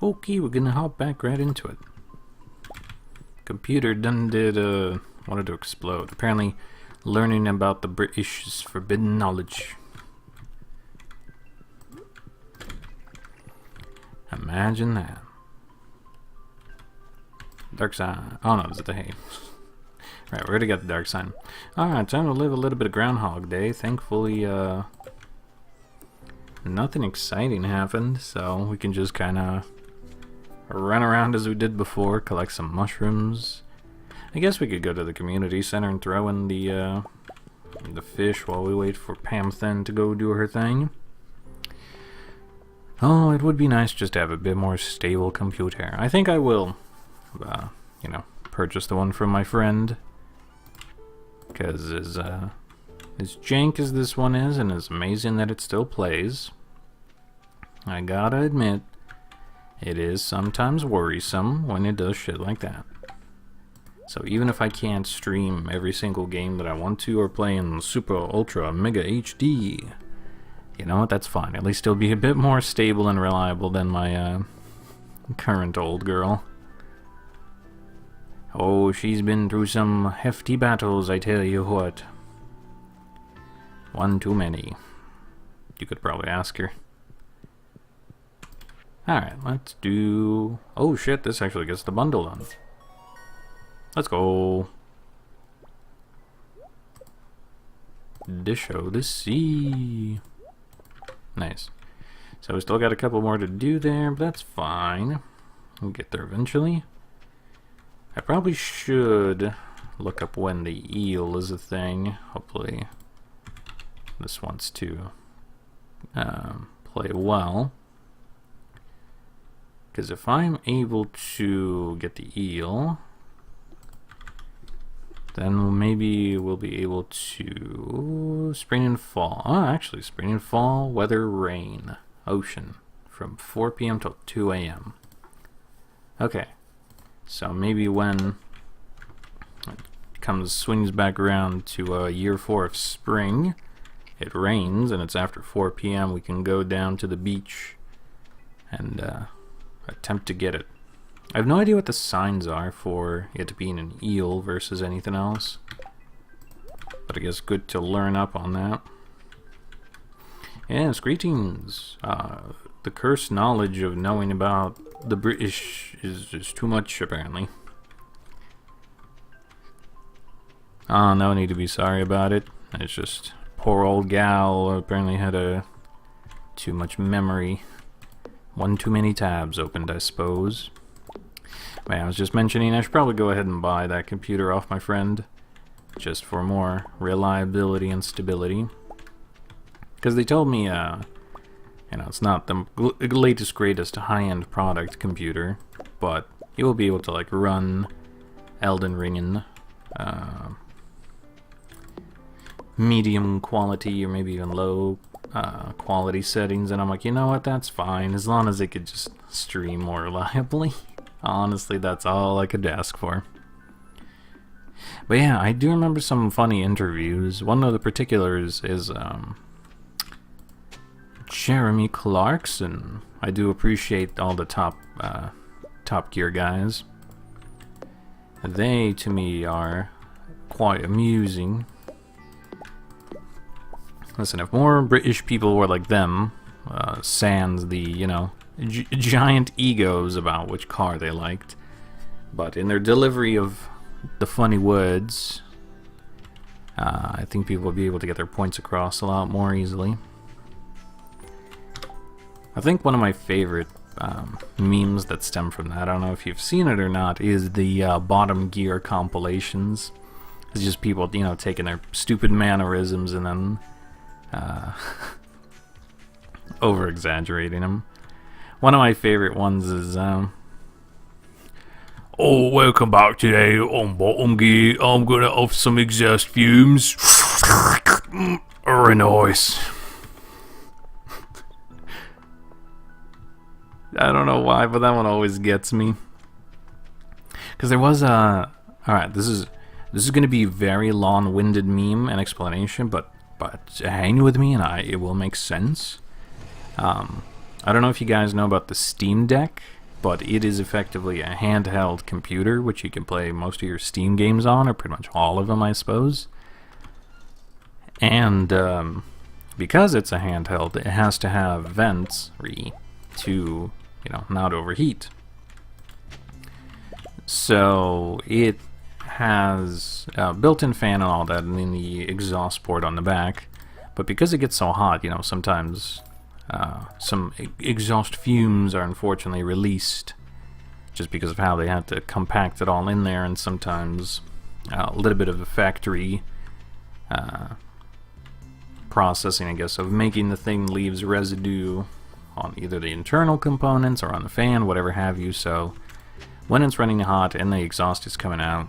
Okay, we're gonna hop back right into it. Computer done did, wanted to explode. Apparently, learning about the British forbidden knowledge. Imagine that. Dark sign. Oh no, is it the hay? Right, we already got the dark sign. Alright, time to live a little bit of Groundhog Day. Thankfully, nothing exciting happened, so we can just kinda run around as we did before, collect some mushrooms. I guess we could go to the community center and throw in the fish while we wait for Pamthen to go do her thing. Oh, it would be nice just to have a bit more stable computer. I think I will, you know, purchase the one from my friend. Because as jank as this one is, and as amazing that it still plays, I gotta admit, it is sometimes worrisome when it does shit like that. So even if I can't stream every single game that I want to, or play in Super Ultra Mega HD, you know what, that's fine. At least it'll be a bit more stable and reliable than my current old girl. Oh, she's been through some hefty battles, I tell you what. One too many. You could probably ask her. Alright, let's do... Oh shit, this actually gets the bundle done. Let's go. Dish o' the sea. Nice. So we still got a couple more to do there, but that's fine. We'll get there eventually. I probably should look up when the eel is a thing. Hopefully this wants to play well. Because if I'm able to get the eel, then maybe we'll be able to... Spring and fall. Oh, actually, spring and fall, weather, rain, ocean. From 4 p.m. till 2 a.m. Okay. So maybe when it swings back around to year 4 of spring, it rains and it's after 4 p.m. we can go down to the beach and attempt to get it. I have no idea what the signs are for it being an eel versus anything else, but I guess good to learn up on that. Yes, greetings. The cursed knowledge of knowing about the British is just too much, apparently. Oh, no need to be sorry about it. It's just poor old gal apparently had too much memory. One too many tabs opened, I suppose. Man, I was just mentioning I should probably go ahead and buy that computer off my friend, just for more reliability and stability. Because they told me, you know, it's not the latest, greatest high-end product computer, but you will be able to, like, run Elden Ring in medium quality or maybe even low quality settings, and I'm like, you know what, that's fine, as long as it could just stream more reliably. Honestly, that's all I could ask for. But yeah, I do remember some funny interviews. One of the particulars is Jeremy Clarkson. I do appreciate all the Top Gear guys. They, to me, are quite amusing. Listen, if more British people were like them, sans the, you know, giant egos about which car they liked, but in their delivery of the funny words, I think people will be able to get their points across a lot more easily. I think one of my favorite memes that stem from that, I don't know if you've seen it or not, is the Bottom Gear compilations. It's just people, you know, taking their stupid mannerisms and then over-exaggerating them. One of my favorite ones is, oh, welcome back today on Bottom Gear. I'm gonna have some exhaust fumes. Very nice. I don't know why, but that one always gets me. Because there was a... Alright, this is going to be a very long-winded meme and explanation, but hang with me and it will make sense. I don't know if you guys know about the Steam Deck. but it is effectively a handheld computer, which you can play most of your Steam games on, or pretty much all of them, I suppose. And because it's a handheld, it has to have vents to, not overheat. So it has a built-in fan and all that, and then the exhaust port on the back. But because it gets so hot, sometimes some exhaust fumes are unfortunately released just because of how they have to compact it all in there, and sometimes a little bit of the factory processing, I guess, of making the thing leaves residue on either the internal components or on the fan, whatever have you. So when it's running hot and the exhaust is coming out,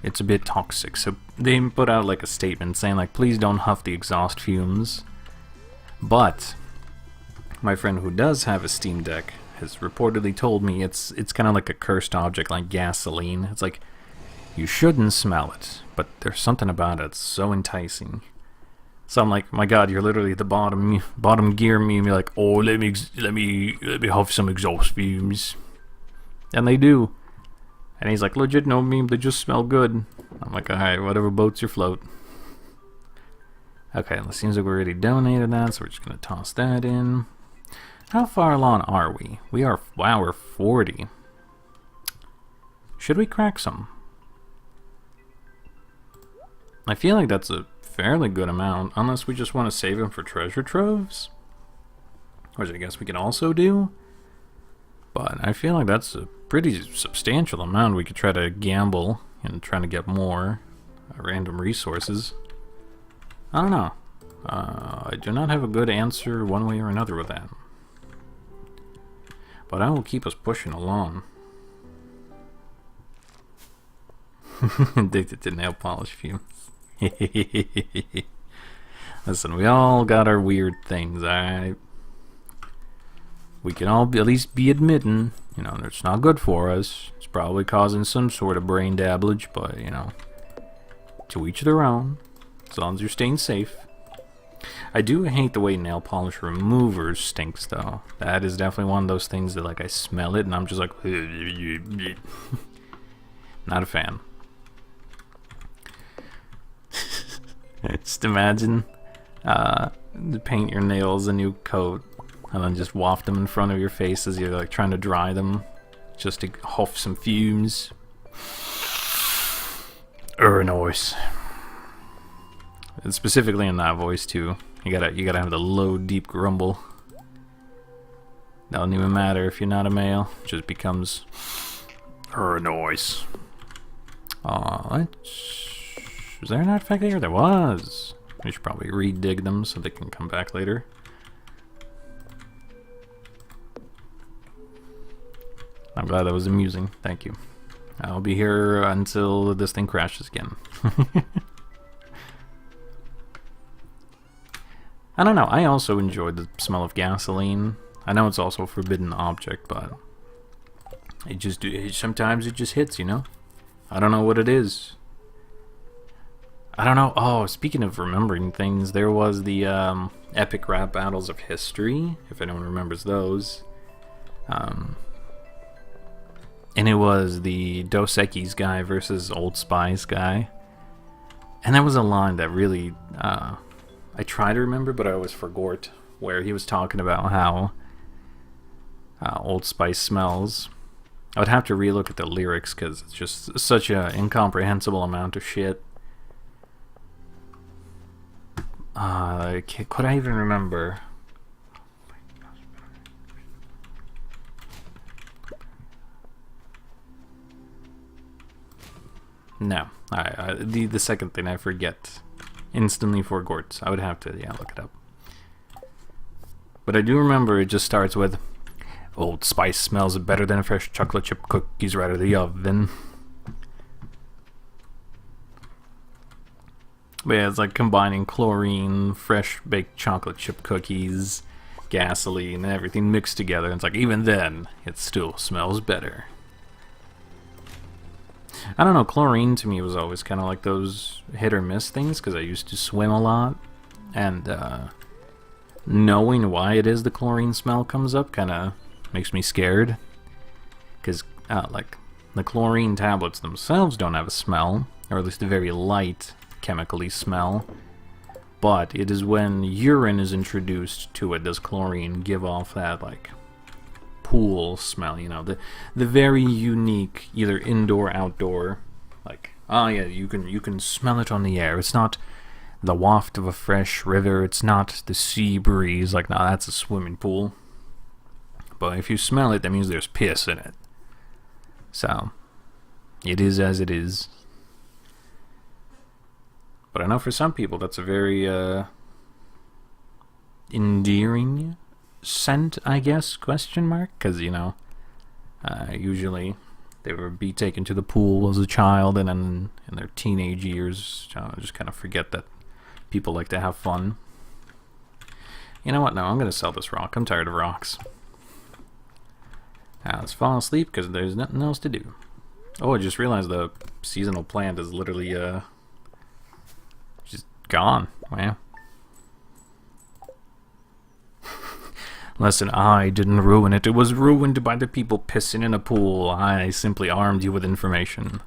it's a bit toxic. So they put out like a statement saying like, please don't huff the exhaust fumes. But my friend who does have a Steam Deck has reportedly told me it's kind of like a cursed object, like gasoline. It's like, you shouldn't smell it, but there's something about it that's so enticing. So I'm like, my God, you're literally the bottom gear me, and be like, oh, let me huff some exhaust fumes, and they do. And he's like, legit, no meme, they just smell good. I'm like, alright, whatever boats your float. Okay, it seems like we already donated that, so we're just gonna toss that in. How far along are we? Wow, we're 40. Should we crack some? I feel like that's a fairly good amount, unless we just want to save them for treasure troves, which I guess we can also do. But I feel like that's a pretty substantial amount. We could try to gamble and try to get more random resources. I don't know. I do not have a good answer one way or another with that. But I will keep us pushing along. Addicted to nail polish fumes. Listen, we all got our weird things, alright? We can all at least be admitting, it's not good for us. It's probably causing some sort of brain dabblage, but, to each their own. As long as you're staying safe. I do hate the way nail polish remover stinks, though. That is definitely one of those things that, like, I smell it and I'm just like, not a fan. Just imagine paint your nails a new coat and then just waft them in front of your face as you're like trying to dry them, just to huff some fumes. Nice. And specifically in that voice too. You gotta have the low, deep grumble. Doesn't even matter if you're not a male. It just becomes noise. Was there an artifact there? There was. We should probably re-dig them so they can come back later. I'm glad that was amusing. Thank you. I'll be here until this thing crashes again. I don't know. I also enjoyed the smell of gasoline. I know it's also a forbidden object, but sometimes it just hits, I don't know what it is. I don't know. Oh, speaking of remembering things, there was the epic rap battles of history, if anyone remembers those. And it was the Dos Equis guy versus Old Spice guy. And that was a line that really, I try to remember, but I always forgot, where he was talking about how Old Spice smells. I would have to relook at the lyrics, because it's just such an incomprehensible amount of shit. Could I even remember? No. The second thing I forget. Instantly forgot. I would have to, look it up. But I do remember it just starts with, Old Spice smells better than fresh chocolate chip cookies right out of the oven. But yeah, it's like combining chlorine, fresh baked chocolate chip cookies, gasoline, and everything mixed together. And it's like, even then, it still smells better. I don't know, chlorine to me was always kind of like those hit or miss things, because I used to swim a lot. And knowing why it is the chlorine smell comes up kind of makes me scared. Because, like, the chlorine tablets themselves don't have a smell, or at least a very light chemically smell. But it is when urine is introduced to it does chlorine give off that, like, pool smell, you know, the very unique, either indoor, outdoor, like, oh yeah, you can smell it on the air. It's not the waft of a fresh river, it's not the sea breeze, like, nah, that's a swimming pool. But if you smell it, that means there's piss in it. So, it is as it is. But I know for some people that's a very endearing scent, I guess, question mark, because, you know, usually they would be taken to the pool as a child, and then in their teenage years, just kind of forget that people like to have fun. You know what, no, I'm going to sell this rock. I'm tired of rocks. Now let's fall asleep, because there's nothing else to do. Oh, I just realized the seasonal plant is literally, just gone. Wow. Listen, I didn't ruin it. It was ruined by the people pissing in a pool. I simply armed you with information.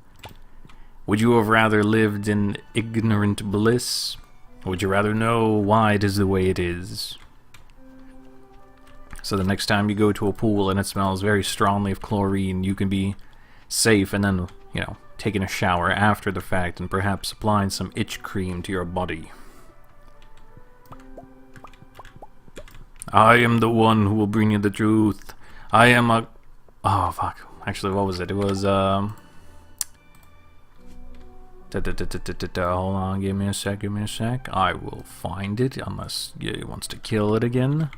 Would you have rather lived in ignorant bliss? Or would you rather know why it is the way it is? So the next time you go to a pool and it smells very strongly of chlorine, you can be safe and then, you know, taking a shower after the fact and perhaps applying some itch cream to your body. I am the one who will bring you the truth. I am a... Oh, fuck. Actually, what was it? It was, Hold on, give me a sec. I will find it, unless he wants to kill it again.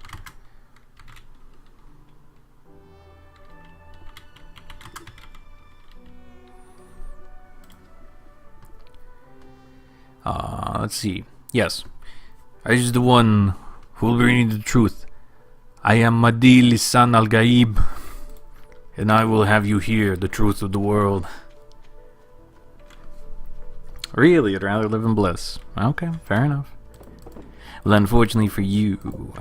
Let's see. Yes. I is the one who will bring you the truth. I am Madil Lisan Al-Gaib, and I will have you hear the truth of the world. Really, you'd rather live in bliss. Okay, fair enough. Well, unfortunately for you,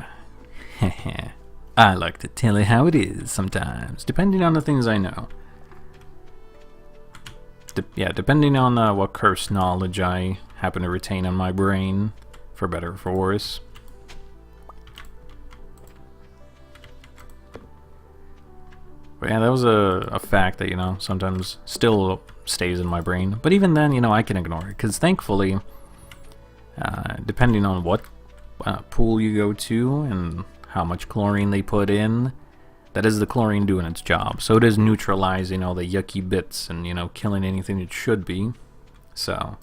I like to tell it how it is sometimes, depending on the things I know. Yeah, depending on what cursed knowledge I happen to retain on my brain, for better or for worse. But yeah, that was a fact that, you know, sometimes still stays in my brain. But even then, you know, I can ignore it, because thankfully, depending on what pool you go to and how much chlorine they put in, that is the chlorine doing its job. So it is neutralizing all the yucky bits and, you know, killing anything it should be. So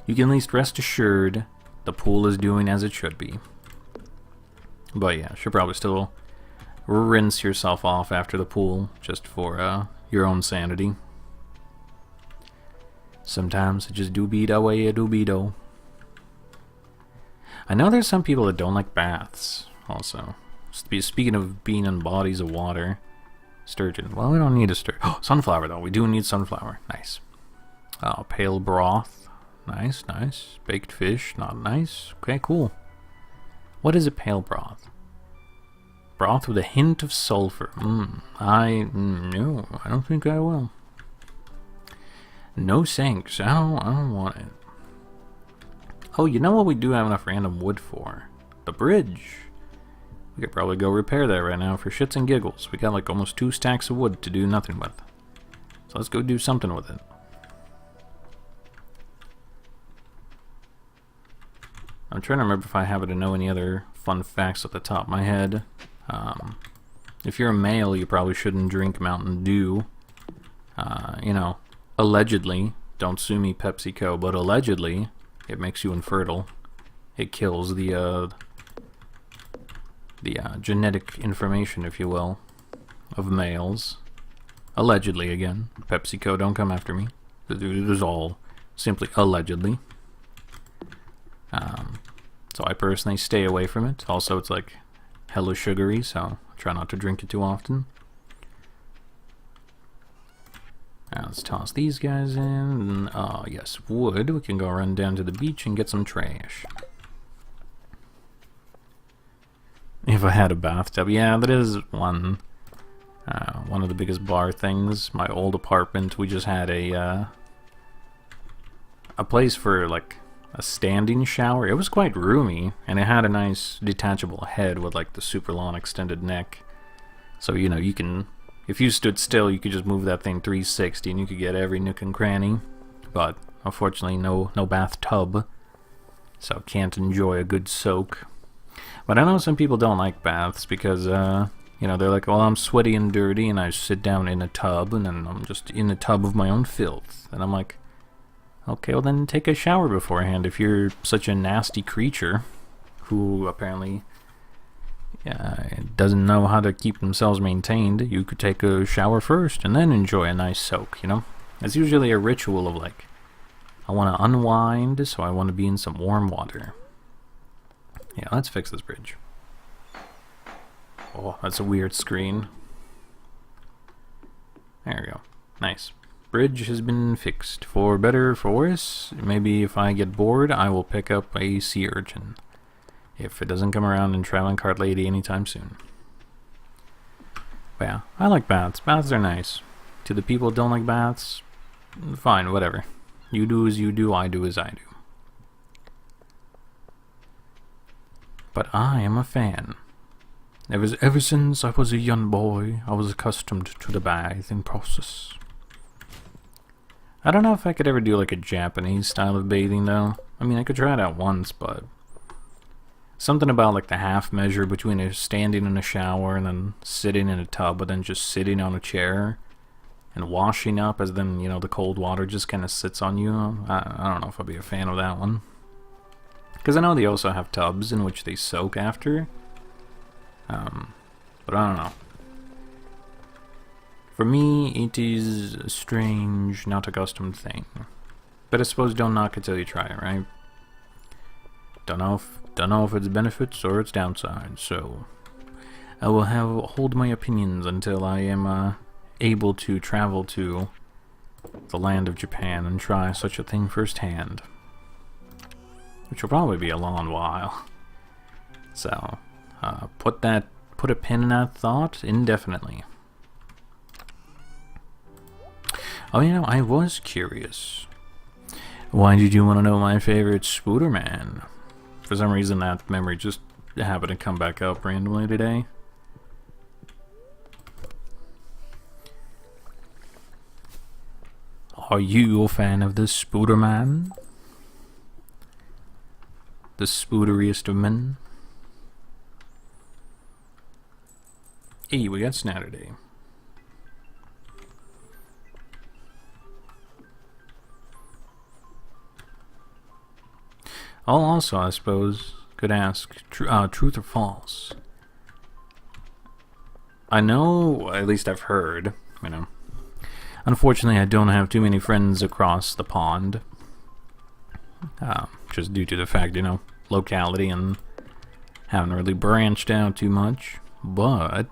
you can at least rest assured the pool is doing as it should be. But yeah, should probably still rinse yourself off after the pool, just for your own sanity. Sometimes it just do be that way, it do be though. I know there's some people that don't like baths, also. Speaking of being in bodies of water, sturgeon. Well, we don't need a sturgeon. Oh, sunflower though. We do need sunflower. Nice. Oh, pale broth. Nice, nice. Baked fish. Not nice. Okay, cool. What is a pale broth? Broth with a hint of sulfur. No, I don't think I will. No thanks. I don't want it. Oh, you know what we do have enough random wood for? The bridge. We could probably go repair that right now for shits and giggles. We got like almost 2 stacks of wood to do nothing with. So let's go do something with it. I'm trying to remember if I happen to know any other fun facts at the top of my head. If you're a male, you probably shouldn't drink Mountain Dew. You know, allegedly, don't sue me PepsiCo, but allegedly, it makes you infertile. It kills the genetic information, if you will, of males. Allegedly, again. PepsiCo, don't come after me. It is all simply allegedly. So I personally stay away from it. Also, it's like hella sugary, so try not to drink it too often. Now let's toss these guys in. Oh, yes, wood. We can go run down to the beach and get some trash. If I had a bathtub. Yeah, that is one one of the biggest bar things. My old apartment, we just had a place for like a standing shower. It was quite roomy, and it had a nice detachable head with like the super long extended neck. So, you know, you can, if you stood still, you could just move that thing 360 and you could get every nook and cranny. But unfortunately, no bathtub, so can't enjoy a good soak. But I know some people don't like baths because, you know, they're like, well, I'm sweaty and dirty, and I sit down in a tub, and then I'm just in a tub of my own filth. And I'm like, okay, well then take a shower beforehand if you're such a nasty creature who apparently doesn't know how to keep themselves maintained. You could take a shower first and then enjoy a nice soak, you know? It's usually a ritual of like, I want to unwind, so I want to be in some warm water. Yeah, let's fix this bridge. Oh, that's a weird screen. There we go. Nice. Bridge has been fixed. For better, for worse, maybe if I get bored, I will pick up a sea urchin. If it doesn't come around in Traveling Cart Lady anytime soon. But yeah, I like baths. Baths are nice. To the people who don't like baths, fine, whatever. You do as you do, I do as I do. But I am a fan. Ever since I was a young boy, I was accustomed to the bathing process. I don't know if I could ever do like a Japanese style of bathing though. I mean, I could try it out once, but something about like the half measure between standing in a shower and then sitting in a tub, but then just sitting on a chair and washing up as then, you know, the cold water just kind of sits on you. I don't know if I'll be a fan of that one. Because I know they also have tubs in which they soak after. But I don't know. For me, it is a strange, not accustomed thing. But I suppose don't knock it till you try it, right? Don't know if it's benefits or its downsides, so I will hold my opinions until I am able to travel to the land of Japan and try such a thing firsthand. Which will probably be a long while. So, put a pin in that thought indefinitely. Oh, you know, I was curious. Why did you want to know my favorite Spooderman? For some reason, that memory just happened to come back up randomly today. Are you a fan of the Spooderman? The spooderiest of men? Hey, we got Saturday. I'll also, I suppose, could ask truth or false. I know, at least I've heard, you know. Unfortunately, I don't have too many friends across the pond. Just due to the fact, you know, locality and haven't really branched out too much. But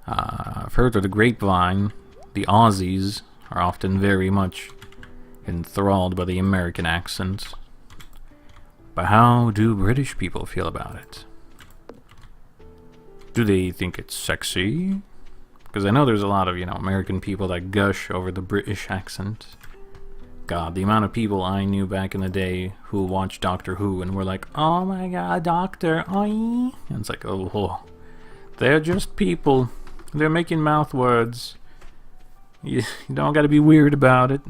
I've heard through the grapevine, the Aussies are often very much enthralled by the American accent. But how do British people feel about it? Do they think it's sexy? Because I know there's a lot of, you know, American people that gush over the British accent. God, the amount of people I knew back in the day who watched Doctor Who and were like, oh my god, Doctor, oi. And it's like, oh, they're just people. They're making mouth words. You don't gotta be weird about it.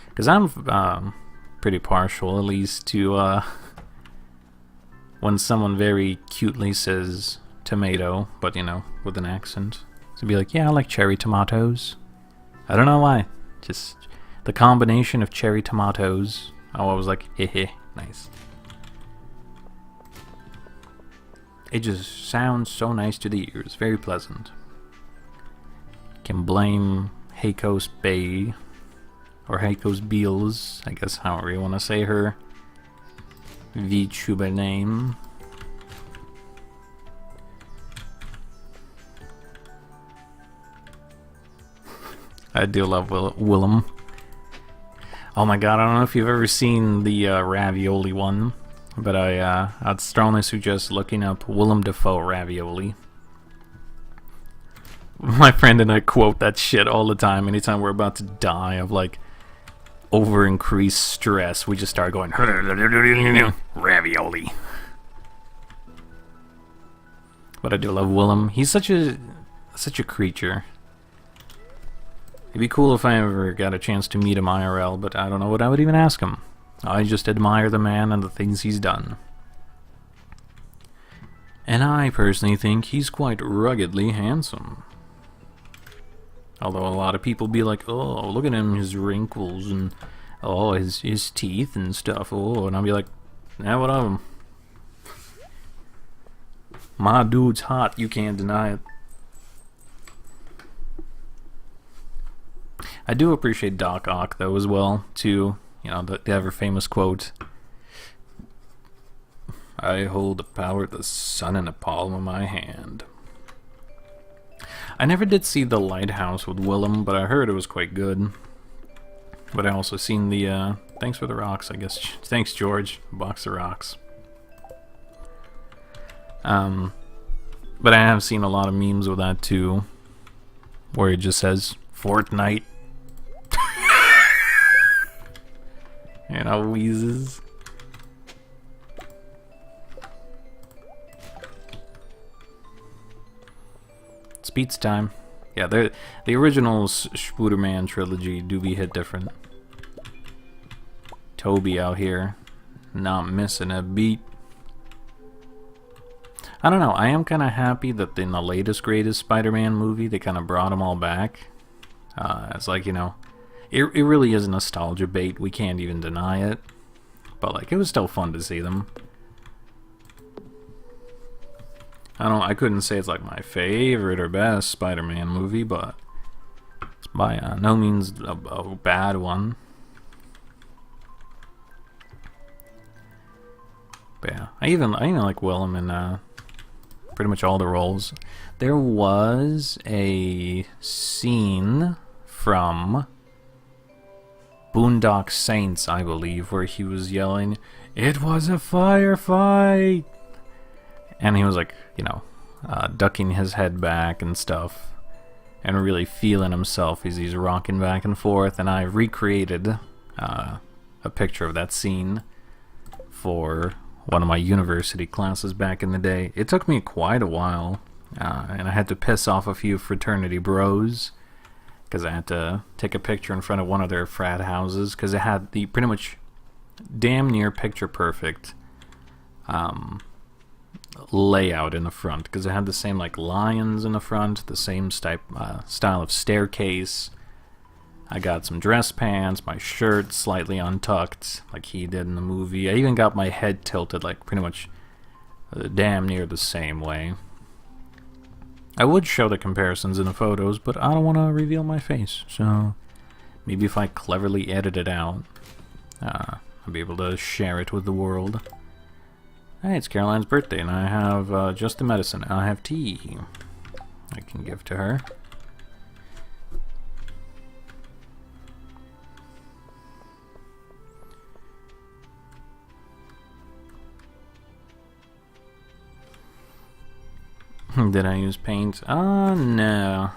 Because I'm pretty partial, at least, to when someone very cutely says tomato, but, you know, with an accent. So be like, yeah, I like cherry tomatoes. I don't know why. Just the combination of cherry tomatoes. Oh, I was like, heh, nice. It just sounds so nice to the ears. Very pleasant. Can blame Heiko's Bay. Or Heiko's Beals, I guess however you want to say her VTuber name. I do love Willem. Oh my god, I don't know if you've ever seen the ravioli one. But I'd strongly suggest looking up Willem Dafoe ravioli. My friend and I quote that shit all the time. Anytime we're about to die of like over increased stress, we just start going ravioli. But I do love Willem. He's such a creature. It'd be cool if I ever got a chance to meet him IRL, but I don't know what I would even ask him. I just admire the man and the things he's done. And I personally think he's quite ruggedly handsome. Although a lot of people be like, oh, look at him, his wrinkles, and oh, his teeth and stuff, oh, and I'll be like, yeah, what of him? My dude's hot, you can't deny it. I do appreciate Doc Ock, though, as well, too. You know, the ever-famous quote, I hold the power of the sun in the palm of my hand. I never did see The Lighthouse with Willem, but I heard it was quite good. But I also seen the, thanks for the rocks, I guess. Thanks, George. Box of rocks. But I have seen a lot of memes with that, too. Where it just says, Fortnite. You know, wheezes. It's pizza time. Yeah, the original Spooderman trilogy do be hit different. Toby out here, not missing a beat. I don't know, I am kind of happy that in the latest greatest Spider-Man movie, they kind of brought them all back. It's like, you know, it really is nostalgia bait, we can't even deny it. But, like, it was still fun to see them. I couldn't say it's like my favorite or best Spider-Man movie, but it's by no means a bad one. But yeah, I even like Willem in pretty much all the roles. There was a scene from Boondock Saints, I believe, where he was yelling, "It was a firefight!" And he was like, you know, ducking his head back and stuff, and really feeling himself as he's rocking back and forth. And I recreated a picture of that scene for one of my university classes back in the day. It took me quite a while, and I had to piss off a few fraternity bros, because I had to take a picture in front of one of their frat houses, because it had the pretty much damn near picture perfect layout in the front, because it had the same like lions in the front, the same style of staircase. I got some dress pants, my shirt slightly untucked like he did in the movie. I even got my head tilted like pretty much damn near the same way. I would show the comparisons in the photos, but I don't want to reveal my face, so maybe if I cleverly edit it out, I'll be able to share it with the world. Hey, it's Caroline's birthday, and I have just the medicine. I have tea I can give to her. Did I use paint? No.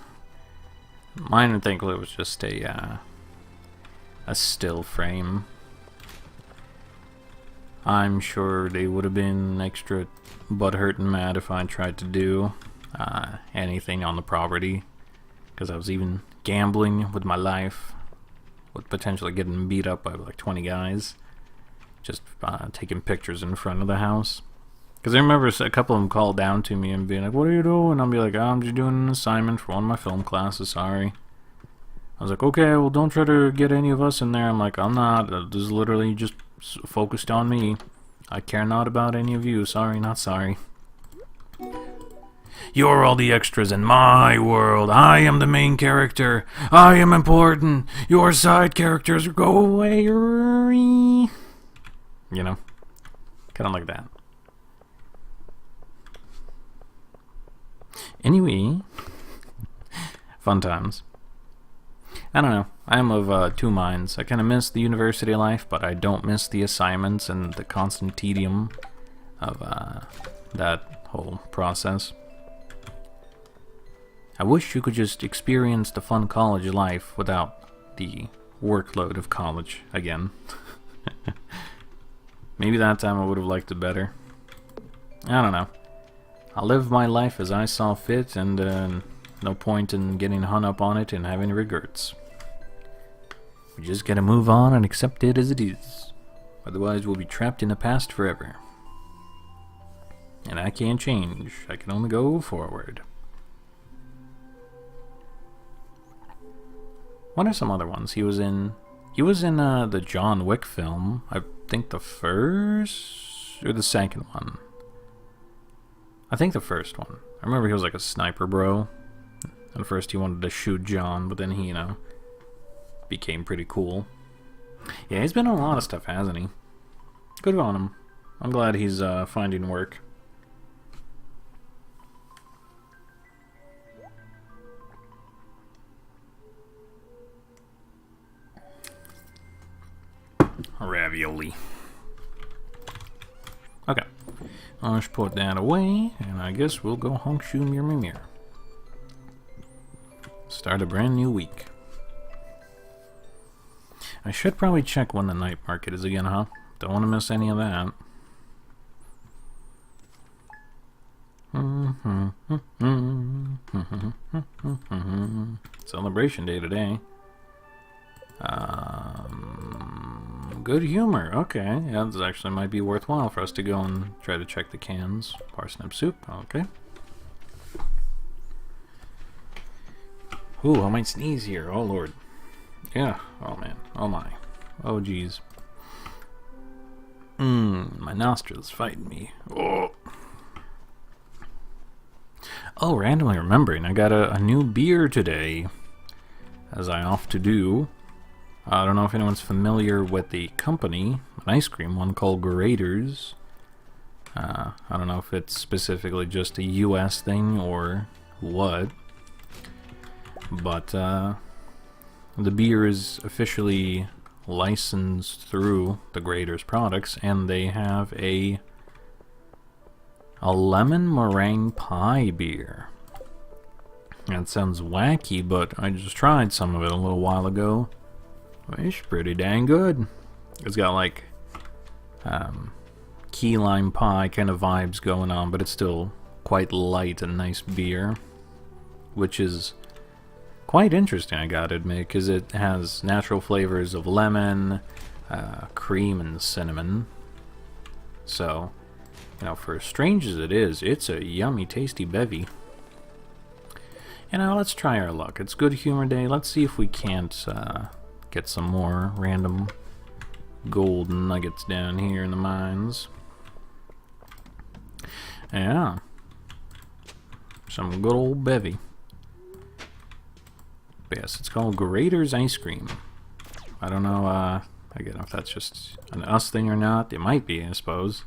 Mine, I think, it was just a still frame. I'm sure they would have been extra butthurt and mad if I tried to do anything on the property, because I was even gambling with my life, with potentially getting beat up by like 20 guys, just taking pictures in front of the house. Because I remember a couple of them called down to me and being like, "What are you doing?" I'll be like, "Oh, I'm just doing an assignment for one of my film classes, sorry." I was like, "Okay, well, don't try to get any of us in there." I'm like, "I'm not. This is literally just focused on me. I care not about any of you. Sorry, not sorry. You're all the extras in my world. I am the main character. I am important. Your side characters go away." You know? Kind of like that. Anyway, fun times. I don't know. I'm of two minds. I kind of miss the university life, but I don't miss the assignments and the constant tedium of that whole process. I wish you could just experience the fun college life without the workload of college again. Maybe that time I would have liked it better. I don't know. I'll live my life as I saw fit, and no point in getting hung up on it and having regrets. We just gotta move on and accept it as it is. Otherwise, we'll be trapped in the past forever. And I can't change. I can only go forward. What are some other ones? He was in the John Wick film. I think the first or the second one. I think the first one. I remember he was like a sniper bro. At first he wanted to shoot John, but then he, you know, became pretty cool. Yeah, he's been in a lot of stuff, hasn't he? Good on him. I'm glad he's finding work. Ravioli. Okay. Let's put that away, and I guess we'll go honk shoo mir mir mir. Start a brand new week. I should probably check when the night market is again, huh? Don't want to miss any of that. Celebration day today. Good humor. Okay, yeah, this actually might be worthwhile for us to go and try to check the cans. Parsnip soup. Okay. Ooh, I might sneeze here. Oh lord. Yeah. Oh man. Oh my. Oh geez. My nostrils fighting me. Oh. Oh, randomly remembering, I got a new beer today, as I often do. I don't know if anyone's familiar with the company, an ice cream one called Graders. I don't know if it's specifically just a US thing or what, but the beer is officially licensed through the Graders products, and they have a lemon meringue pie beer. That sounds wacky, but I just tried some of it a little while ago. It's pretty dang good. It's got like key lime pie kind of vibes going on, but it's still quite light and nice beer, which is quite interesting, I gotta admit, because it has natural flavors of lemon, cream, and cinnamon. So, you know, for as strange as it is, it's a yummy, tasty bevy. You know, let's try our luck. It's Good Humor Day. Let's see if we can't get some more random golden nuggets down here in the mines. Yeah. Some good old bevy. But yes, it's called Grader's Ice Cream. I don't know, again, if that's just an us thing or not. It might be, I suppose.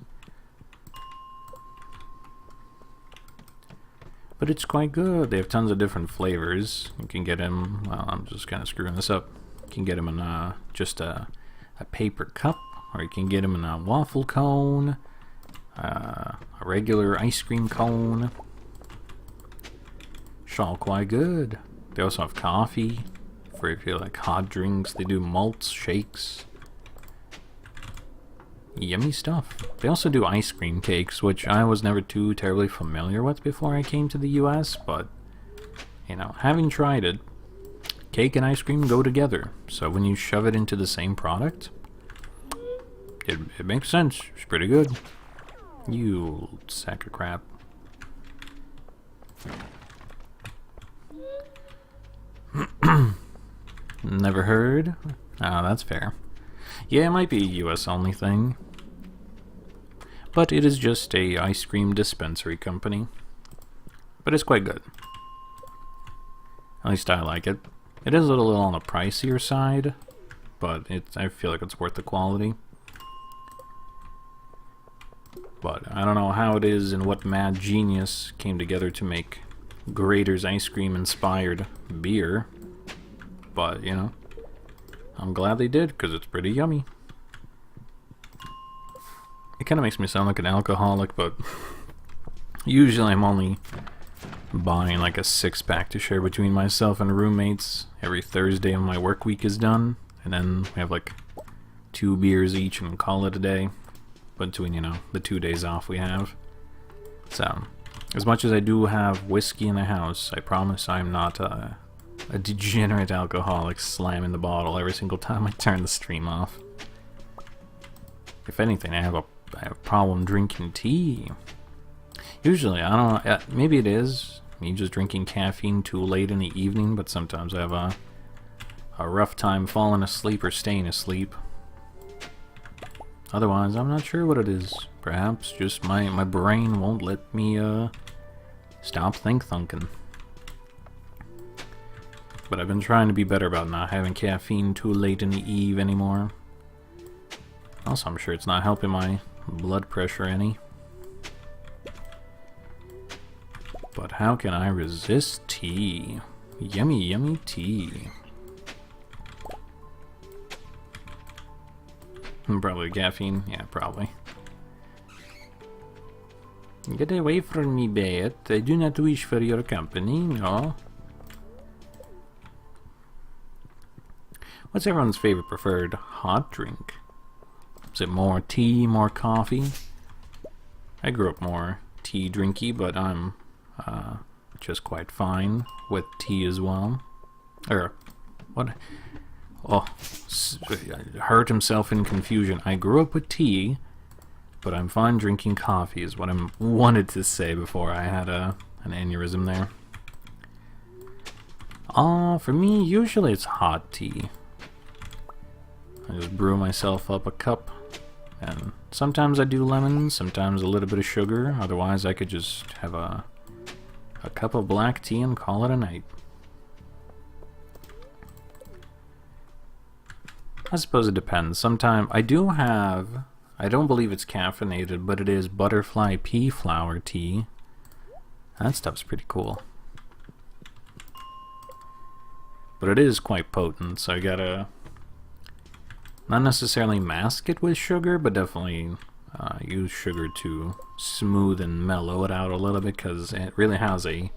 But it's quite good. They have tons of different flavors. You can get them, well, I'm just kind of screwing this up. You can get them in just a paper cup, or you can get them in a waffle cone, a regular ice cream cone. It's all quite good. They also have coffee for if you like hot drinks. They do malts, shakes. Yummy stuff. They also do ice cream cakes, which I was never too terribly familiar with before I came to the US, but, you know, having tried it, cake and ice cream go together. So when you shove it into the same product, it makes sense. It's pretty good. You sack of crap. Never heard? Oh, that's fair. Yeah, it might be a US only thing. But it is just a ice cream dispensary company. But it's quite good. At least I like it. It is a little on the pricier side, but I feel like it's worth the quality. But I don't know how it is and what mad genius came together to make Grader's ice cream inspired beer. but, you know, I'm glad they did, because it's pretty yummy. It kind of makes me sound like an alcoholic, but usually I'm only buying like a 6-pack to share between myself and roommates every Thursday when my work week is done, and then we have like 2 beers each and call it a day between, you know, the 2 days off we have. So, as much as I do have whiskey in the house, I promise I'm not a degenerate alcoholic slamming the bottle every single time I turn the stream off. If anything, I have a problem drinking tea. Usually, I don't know, maybe it is me just drinking caffeine too late in the evening, but sometimes I have a rough time falling asleep or staying asleep. Otherwise, I'm not sure what it is. Perhaps just my brain won't let me stop thinking. But I've been trying to be better about not having caffeine too late in the eve anymore. Also, I'm sure it's not helping my blood pressure any. But how can I resist tea? Yummy, yummy tea. Probably caffeine. Yeah, probably. Get away from me, Bayet. I do not wish for your company, no. What's everyone's favorite preferred hot drink? Is it more tea, more coffee? I grew up more tea drinky, but I'm just quite fine with tea as well. Or, what? Oh, hurt himself in confusion. I grew up with tea, but I'm fine drinking coffee is what I wanted to say before I had an aneurysm there. For me, usually it's hot tea. I just brew myself up a cup, and sometimes I do lemon, sometimes a little bit of sugar. Otherwise, I could just have a cup of black tea and call it a night. I suppose it depends. Sometimes I do have, I don't believe it's caffeinated, but it is butterfly pea flower tea. That stuff's pretty cool. But it is quite potent, so I gotta not necessarily mask it with sugar, but definitely use sugar to smooth and mellow it out a little bit, because it really has a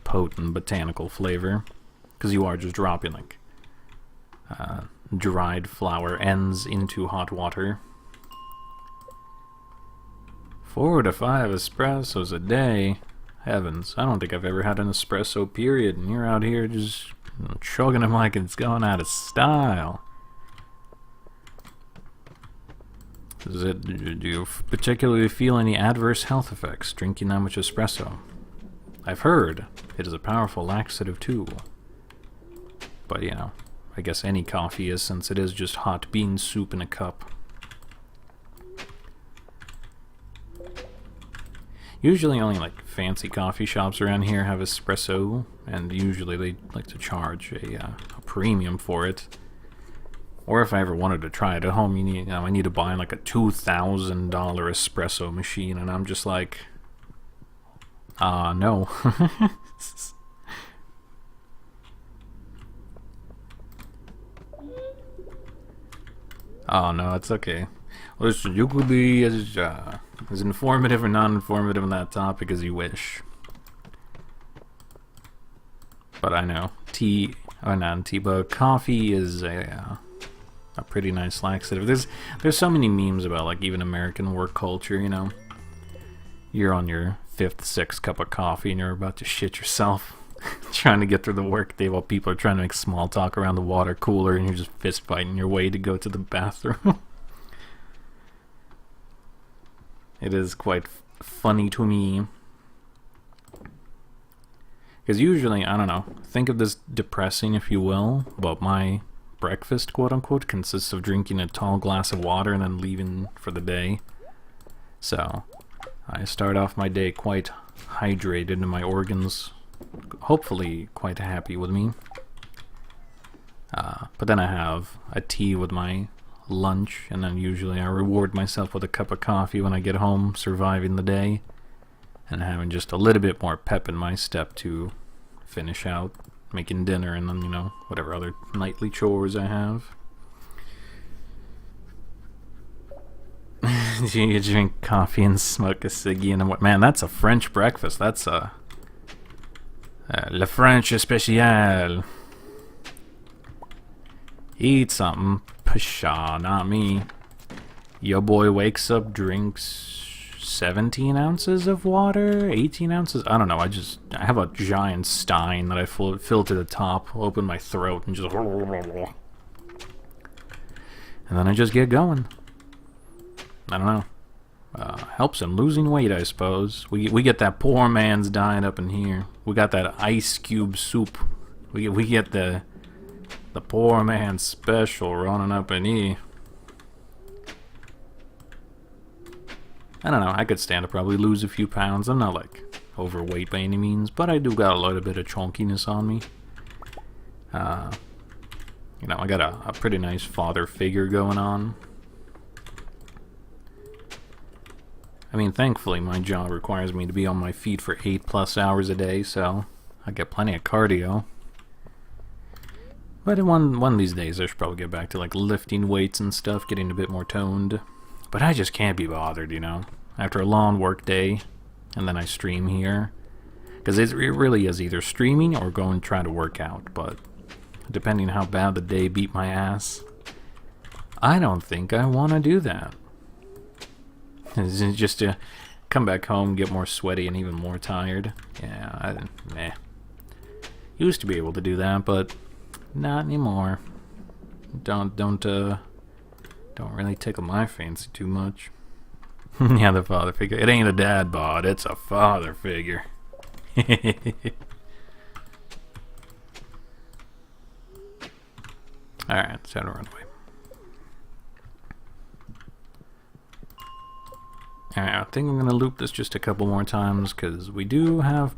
potent botanical flavor. Because you are just dropping like dried flower ends into hot water. 4 to 5 espressos a day. Heavens, I don't think I've ever had an espresso period, and you're out here just chugging them like it's going out of style. Do you particularly feel any adverse health effects drinking that much espresso? I've heard it is a powerful laxative too. But, you know, I guess any coffee is, since it is just hot bean soup in a cup. Usually only like fancy coffee shops around here have espresso, and usually they like to charge a premium for it. Or if I ever wanted to try it at home, I need to buy like a $2,000 espresso machine, and I'm just like, no. Oh no, it's okay. Listen, you could be as informative or non-informative on that topic as you wish. But I know tea, or not tea, but coffee is a pretty nice laxative. There's so many memes about like even American work culture, you know. You're on your 5th, 6th cup of coffee and you're about to shit yourself trying to get through the work day while people are trying to make small talk around the water cooler, and you're just fist fighting your way to go to the bathroom. It is quite funny to me. Because usually, I don't know, think of this depressing if you will, but my breakfast, quote-unquote, consists of drinking a tall glass of water and then leaving for the day. So, I start off my day quite hydrated, and my organs hopefully quite happy with me. But then I have a tea with my lunch, and then usually I reward myself with a cup of coffee when I get home, surviving the day, and having just a little bit more pep in my step to finish out making dinner, and then, you know, whatever other nightly chores I have. You drink coffee and smoke a ciggy and what? Man, that's a French breakfast. That's a Le French spécial. Eat something, pshaw, not me. Yo boy wakes up, drinks 17 ounces of water, 18 ounces. I don't know. I have a giant stein that I fill to the top, open my throat, and just, and then I just get going. I don't know. Helps in losing weight, I suppose. We get that poor man's diet up in here. We got that ice cube soup. We get the poor man's special running up in here. I don't know. I could stand to probably lose a few pounds. I'm not like overweight by any means, but I do got a little bit of chunkiness on me. You know, I got a pretty nice father figure going on. I mean, thankfully, my job requires me to be on my feet for 8+ hours a day, so I get plenty of cardio. But one of these days, I should probably get back to like lifting weights and stuff, getting a bit more toned. But I just can't be bothered, you know. After a long work day, and then I stream here, because it really is either streaming or going and try to work out. But depending how bad the day beat my ass, I don't think I want to do that. Just to come back home, get more sweaty and even more tired. Yeah, meh. Used to be able to do that, but not anymore. Don't really tickle my fancy too much. Yeah, the father figure. It ain't a dad bod, it's a father figure. Alright, it's time to run away. Alright, I think I'm going to loop this just a couple more times, because we do have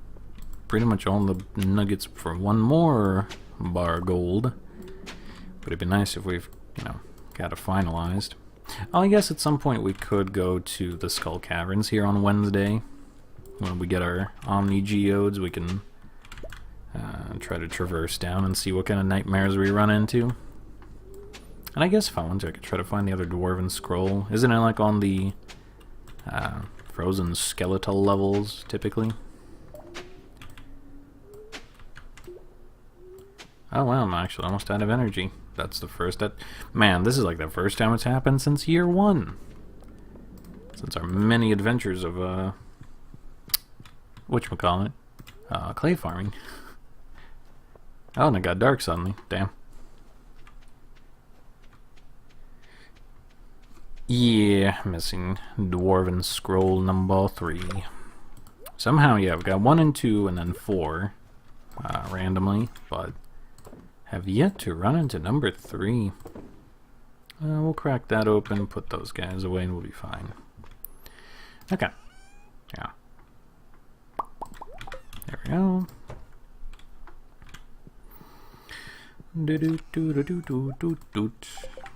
pretty much all the nuggets for one more bar of gold. But it'd be nice if we've, you know, got it finalized. Oh, I guess at some point we could go to the Skull Caverns here on Wednesday. When we get our Omni Geodes, we can try to traverse down and see what kind of nightmares we run into. And I guess if I want to, I could try to find the other Dwarven Scroll. Isn't it like on the frozen skeletal levels, typically? Oh wow, I'm actually almost out of energy. That's the first... Man, this is like the first time it's happened since year 1. Since our many adventures of, whatchamacallit? Clay farming. Oh, and it got dark suddenly. Damn. Yeah, missing Dwarven Scroll number 3. Somehow, yeah, I've got 1 and 2 and then 4 randomly, but have yet to run into number 3. We'll crack that open, put those guys away, and we'll be fine. Okay. Yeah. There we go.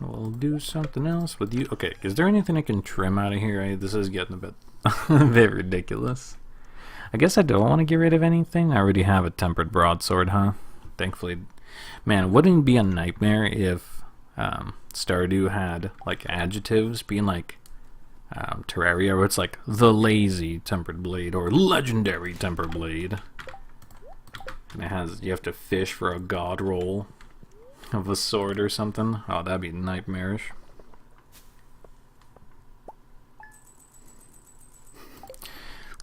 We'll do something else with you. Okay, is there anything I can trim out of here? This is getting a bit, a bit ridiculous. I guess I don't want to get rid of anything. I already have a tempered broadsword, huh? Thankfully. Man, wouldn't it be a nightmare if Stardew had like adjectives being like Terraria, where it's like the lazy tempered blade or legendary tempered blade, and it has, you have to fish for a god roll of a sword or something. Oh, that'd be nightmarish.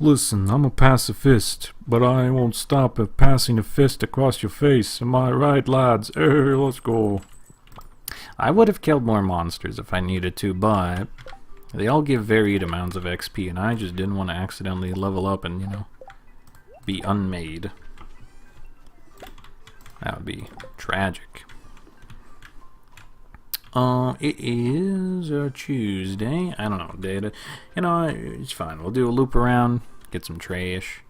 Listen, I'm a pacifist, but I won't stop at passing a fist across your face. Am I right, lads? Hey, let's go. I would have killed more monsters if I needed to, but they all give varied amounts of XP, and I just didn't want to accidentally level up and, you know, be unmade. That would be tragic. It is a Tuesday. I don't know, data. You know, it's fine. We'll do a loop around, get some trash.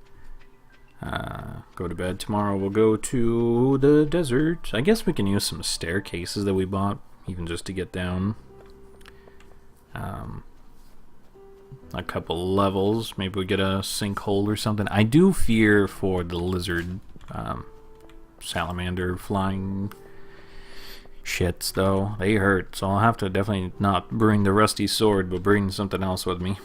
Go to bed. Tomorrow we'll go to the desert. I guess we can use some staircases that we bought, even just to get down. A couple levels. Maybe we get a sinkhole or something. I do fear for the lizard salamander flying shits, though. They hurt, so I'll have to definitely not bring the rusty sword, but bring something else with me.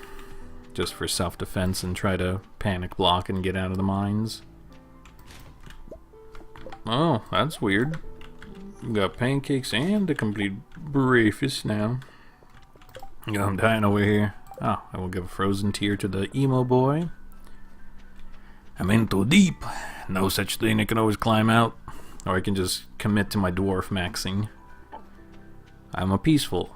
Just for self-defense and try to panic block and get out of the mines. Oh, that's weird. We got pancakes and a complete breakfast now. I'm dying over here. Oh, I will give a frozen tear to the emo boy. I'm in too deep. No such thing, I can always climb out. Or I can just commit to my dwarf maxing. I'm a peaceful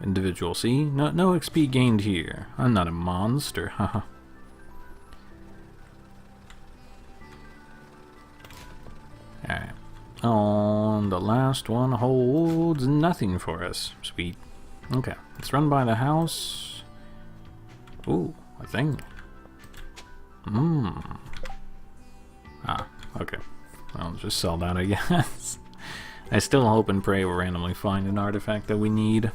individual, see? No XP gained here. I'm not a monster, haha. Alright. Oh, the last one holds nothing for us. Sweet. Okay, let's run by the house. Ooh, a thing. Ah, okay. I'll just sell that, I guess. I still hope and pray we'll randomly find an artifact that we need.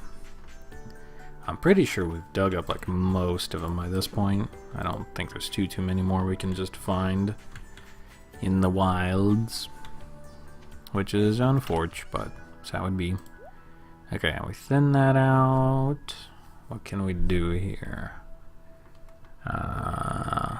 I'm pretty sure we've dug up like most of them by this point. I don't think there's too many more we can just find in the wilds. Which is unfortunate, but that's how it be. Okay, we thin that out. What can we do here? I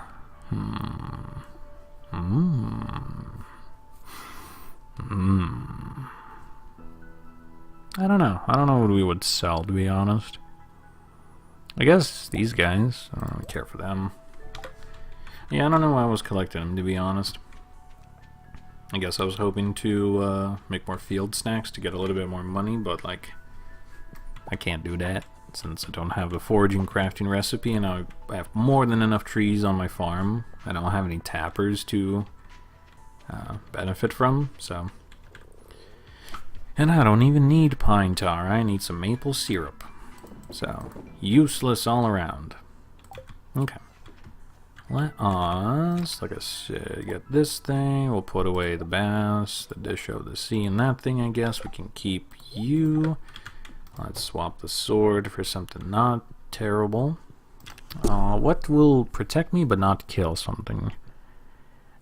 don't know. I don't know what we would sell, to be honest. I guess these guys. I don't care for them. Yeah, I don't know why I was collecting them, to be honest. I guess I was hoping to make more field snacks to get a little bit more money, but like, I can't do that since I don't have the foraging crafting recipe, and I have more than enough trees on my farm. I don't have any tappers to benefit from, so. And I don't even need pine tar, I need some maple syrup. So, useless all around. Okay. Let us, like I said, get this thing. We'll put away the bass, the dish of the sea, and that thing, I guess. We can keep you. Let's swap the sword for something not terrible. What will protect me but not kill something?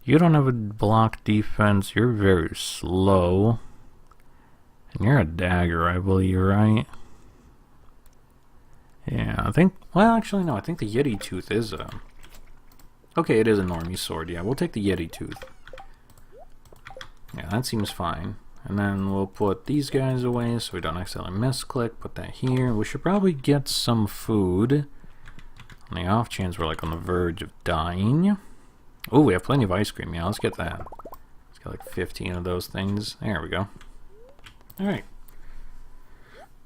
You don't have a block defense. You're very slow. And you're a dagger, I believe, right? Yeah, I think... Well, actually, no. I think the Yeti Tooth is a... Okay, it is a normie sword. Yeah, we'll take the Yeti Tooth. Yeah, that seems fine. And then we'll put these guys away so we don't accidentally misclick. Put that here. We should probably get some food. On the off chance we're like on the verge of dying. Oh, we have plenty of ice cream. Yeah, let's get that. Let's get like 15 of those things. There we go. Alright.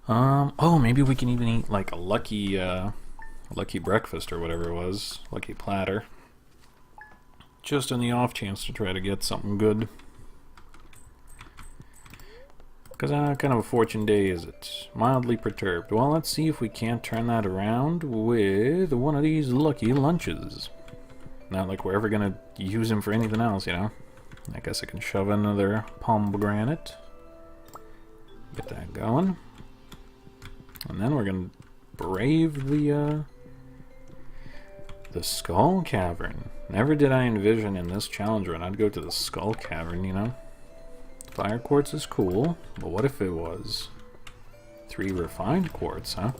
Oh, maybe we can even eat like a lucky breakfast or whatever it was. Lucky platter. Just on the off chance to try to get something good. Because kind of a fortune day is it? Mildly perturbed. Well, let's see if we can't turn that around with one of these lucky lunches. Not like we're ever going to use them for anything else, you know? I guess I can shove another pomegranate. Get that going. And then we're going to brave the Skull Cavern. Never did I envision in this challenge run I'd go to the Skull Cavern, you know? Fire quartz is cool, but what if it was 3 refined quartz, huh?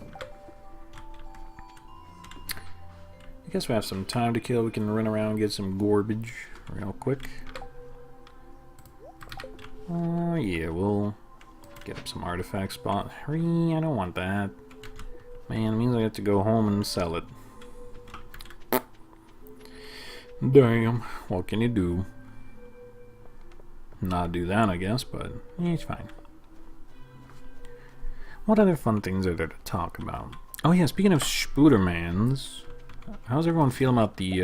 I guess we have some time to kill. We can run around and get some garbage real quick. Oh, yeah, we'll get up some artifact spot. Hurry, I don't want that. Man, it means I have to go home and sell it. Damn, what can you do? Not do that, I guess, but it's fine. What other fun things are there to talk about? Oh yeah, speaking of Spoodermans, how's everyone feel about the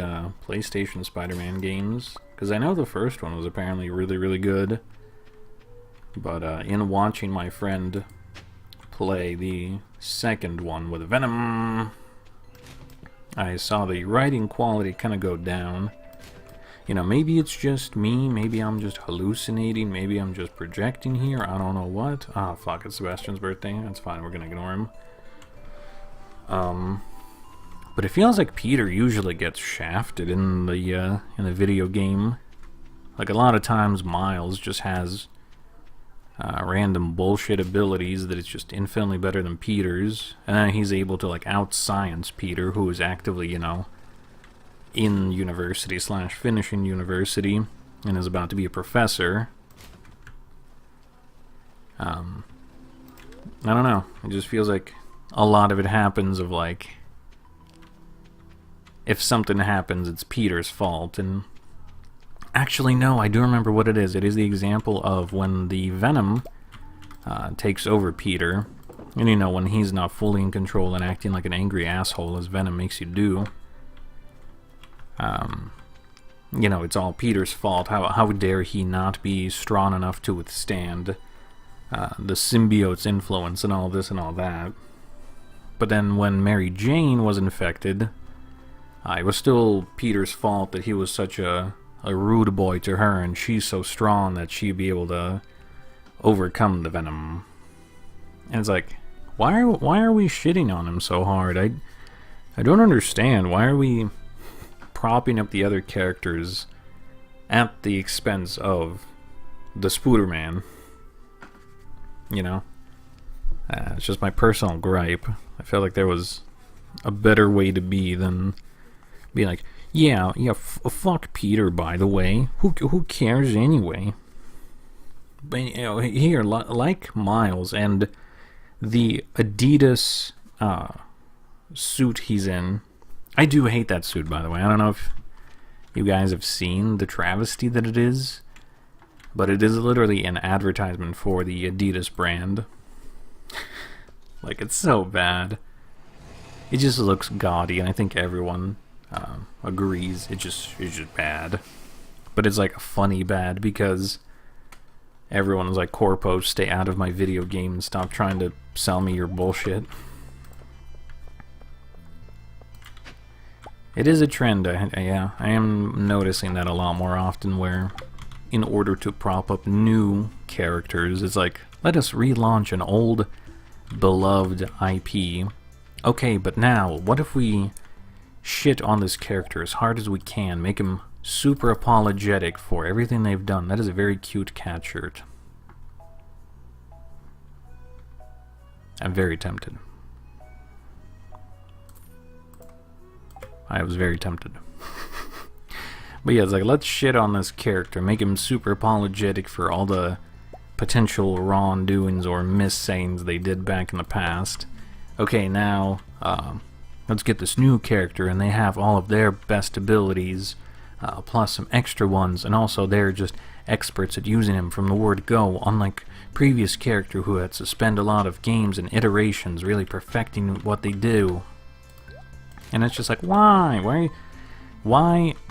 PlayStation Spider-Man games? Because I know the first one was apparently really good, but in watching my friend play the second one with Venom, I saw the writing quality kind of go down. You know, maybe it's just me, maybe I'm just hallucinating, maybe I'm just projecting here, I don't know what. Ah, fuck, it's Sebastian's birthday, that's fine, we're gonna ignore him. But it feels like Peter usually gets shafted in the video game. Like, a lot of times Miles just has random bullshit abilities that it's just infinitely better than Peter's, and then he's able to, like, out-science Peter, who is actively, you know, in university / finishing university, and is about to be a professor. I don't know. It just feels like a lot of it happens of, like, if something happens, it's Peter's fault. And actually, no, I do remember what it is. It is the example of when the Venom takes over Peter. And, you know, when he's not fully in control and acting like an angry asshole, as Venom makes you do. You know, it's all Peter's fault. How dare he not be strong enough to withstand the symbiote's influence and all this and all that. But then when Mary Jane was infected, it was still Peter's fault that he was such a rude boy to her, and she's so strong that she'd be able to overcome the Venom. And it's like, why are we shitting on him so hard? I don't understand. Why are we propping up the other characters at the expense of the Spooderman? You know? It's just my personal gripe. I feel like there was a better way to be than be like, yeah, fuck Peter, by the way. Who cares anyway? But, you know, here, like Miles and the Adidas suit he's in. I do hate that suit, by the way. I don't know if you guys have seen the travesty that it is, but it is literally an advertisement for the Adidas brand. Like, it's so bad. It just looks gaudy, and I think everyone agrees it's just bad. But it's like a funny bad, because everyone's like, Corpo, stay out of my video game and stop trying to sell me your bullshit. It is a trend, yeah. I am noticing that a lot more often, where in order to prop up new characters, it's like, let us relaunch an old beloved IP. Okay, but now, what if we shit on this character as hard as we can, make him super apologetic for everything they've done? That is a very cute cat shirt. I'm very tempted. I was very tempted. But yeah, it's like, let's shit on this character, make him super apologetic for all the potential wrongdoings or missayings they did back in the past. Okay, now, let's get this new character, and they have all of their best abilities, plus some extra ones, and also they're just experts at using him from the word go, unlike previous character who had to spend a lot of games and iterations really perfecting what they do. And it's just like, why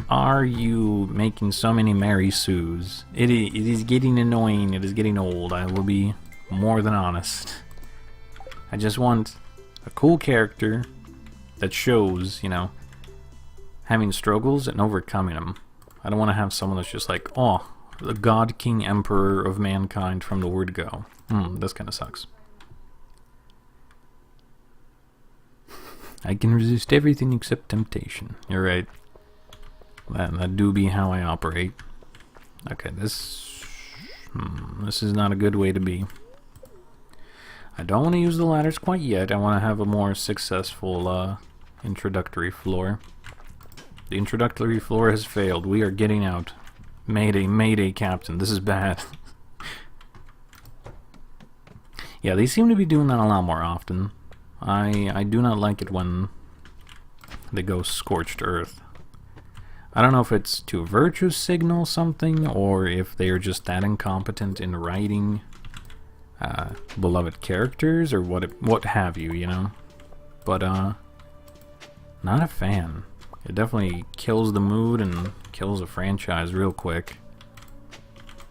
are you making so many Mary Sues? It is getting annoying, it is getting old, I will be more than honest. I just want a cool character that shows, you know, having struggles and overcoming them. I don't want to have someone that's just like, oh, the God King Emperor of mankind from the word go. This kind of sucks. I can resist everything except temptation. You're right. That do be how I operate. Okay, this is not a good way to be. I don't want to use the ladders quite yet. I want to have a more successful introductory floor. The introductory floor has failed. We are getting out. Mayday, mayday, Captain. This is bad. Yeah, they seem to be doing that a lot more often. I do not like it when they go scorched earth. I don't know if it's to virtue signal something, or if they are just that incompetent in writing beloved characters, or what have you, you know? But, not a fan. It definitely kills the mood and kills a franchise real quick.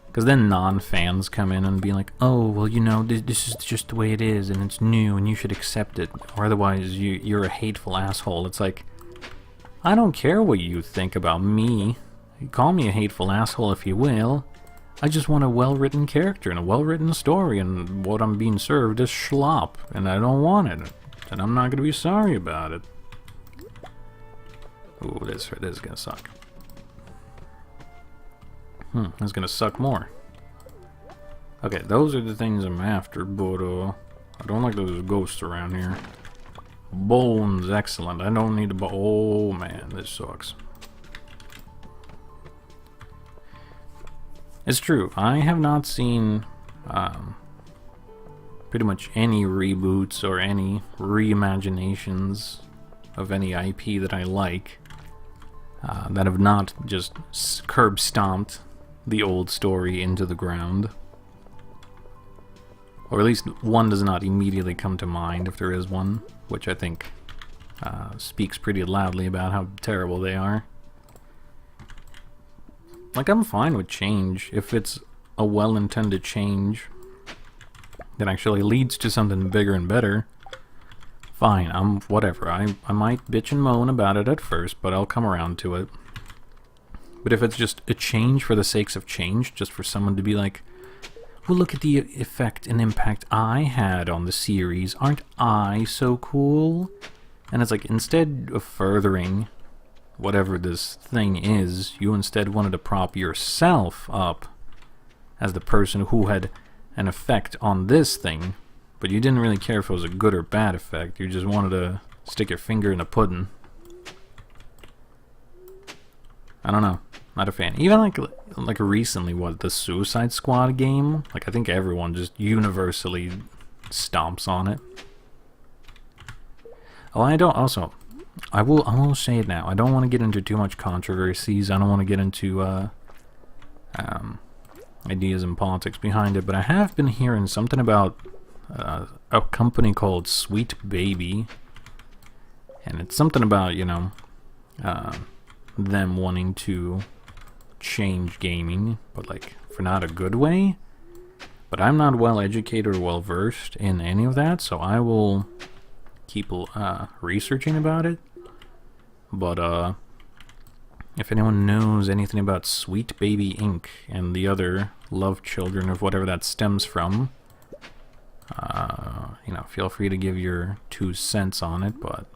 Because then non-fans come in and be like, oh, well, you know, this is just the way it is, and it's new, and you should accept it, or otherwise you're a hateful asshole. It's like, I don't care what you think about me. You call me a hateful asshole if you will. I just want a well-written character and a well-written story, and what I'm being served is schlop, and I don't want it, and I'm not going to be sorry about it. Ooh, this is going to suck. That's gonna suck more. Okay, those are the things I'm after, but I don't like those ghosts around here. Bones, excellent. I don't need to. Oh man, this sucks. It's true. I have not seen pretty much any reboots or any reimaginations of any IP that I like that have not just curb stomped the old story into the ground. Or at least one does not immediately come to mind if there is one, which I think speaks pretty loudly about how terrible they are. Like, I'm fine with change if it's a well-intended change that actually leads to something bigger and better. Fine, whatever. I might bitch and moan about it at first, but I'll come around to it. But if it's just a change for the sakes of change, just for someone to be like, well, look at the effect and impact I had on the series. Aren't I so cool? And it's like, instead of furthering whatever this thing is, you instead wanted to prop yourself up as the person who had an effect on this thing, but you didn't really care if it was a good or bad effect. You just wanted to stick your finger in the pudding. I don't know. Not a fan. Even like recently, what, the Suicide Squad game? Like, I think everyone just universally stomps on it. Oh, I will say it now. I don't want to get into too much controversies. I don't want to get into ideas and politics behind it, but I have been hearing something about a company called Sweet Baby, and it's something about, you know, them wanting to change gaming, but like for not a good way. But I'm not well educated or well versed in any of that, so I will keep researching about it. But if anyone knows anything about Sweet Baby Inc. and the other love children of whatever that stems from, you know, feel free to give your 2 cents on it. But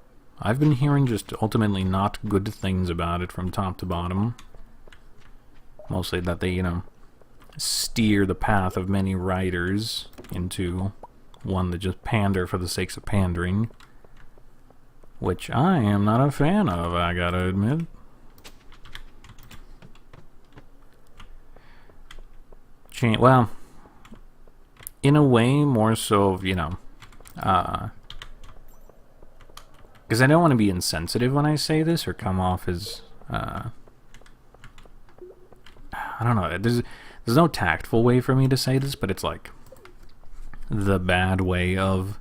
I've been hearing just ultimately not good things about it from top to bottom. Mostly that they, you know, steer the path of many writers into one that just pander for the sakes of pandering, which I am not a fan of, I gotta admit. Well, in a way, more so, you know, because I don't want to be insensitive when I say this or come off as, I don't know, there's no tactful way for me to say this, but it's like the bad way of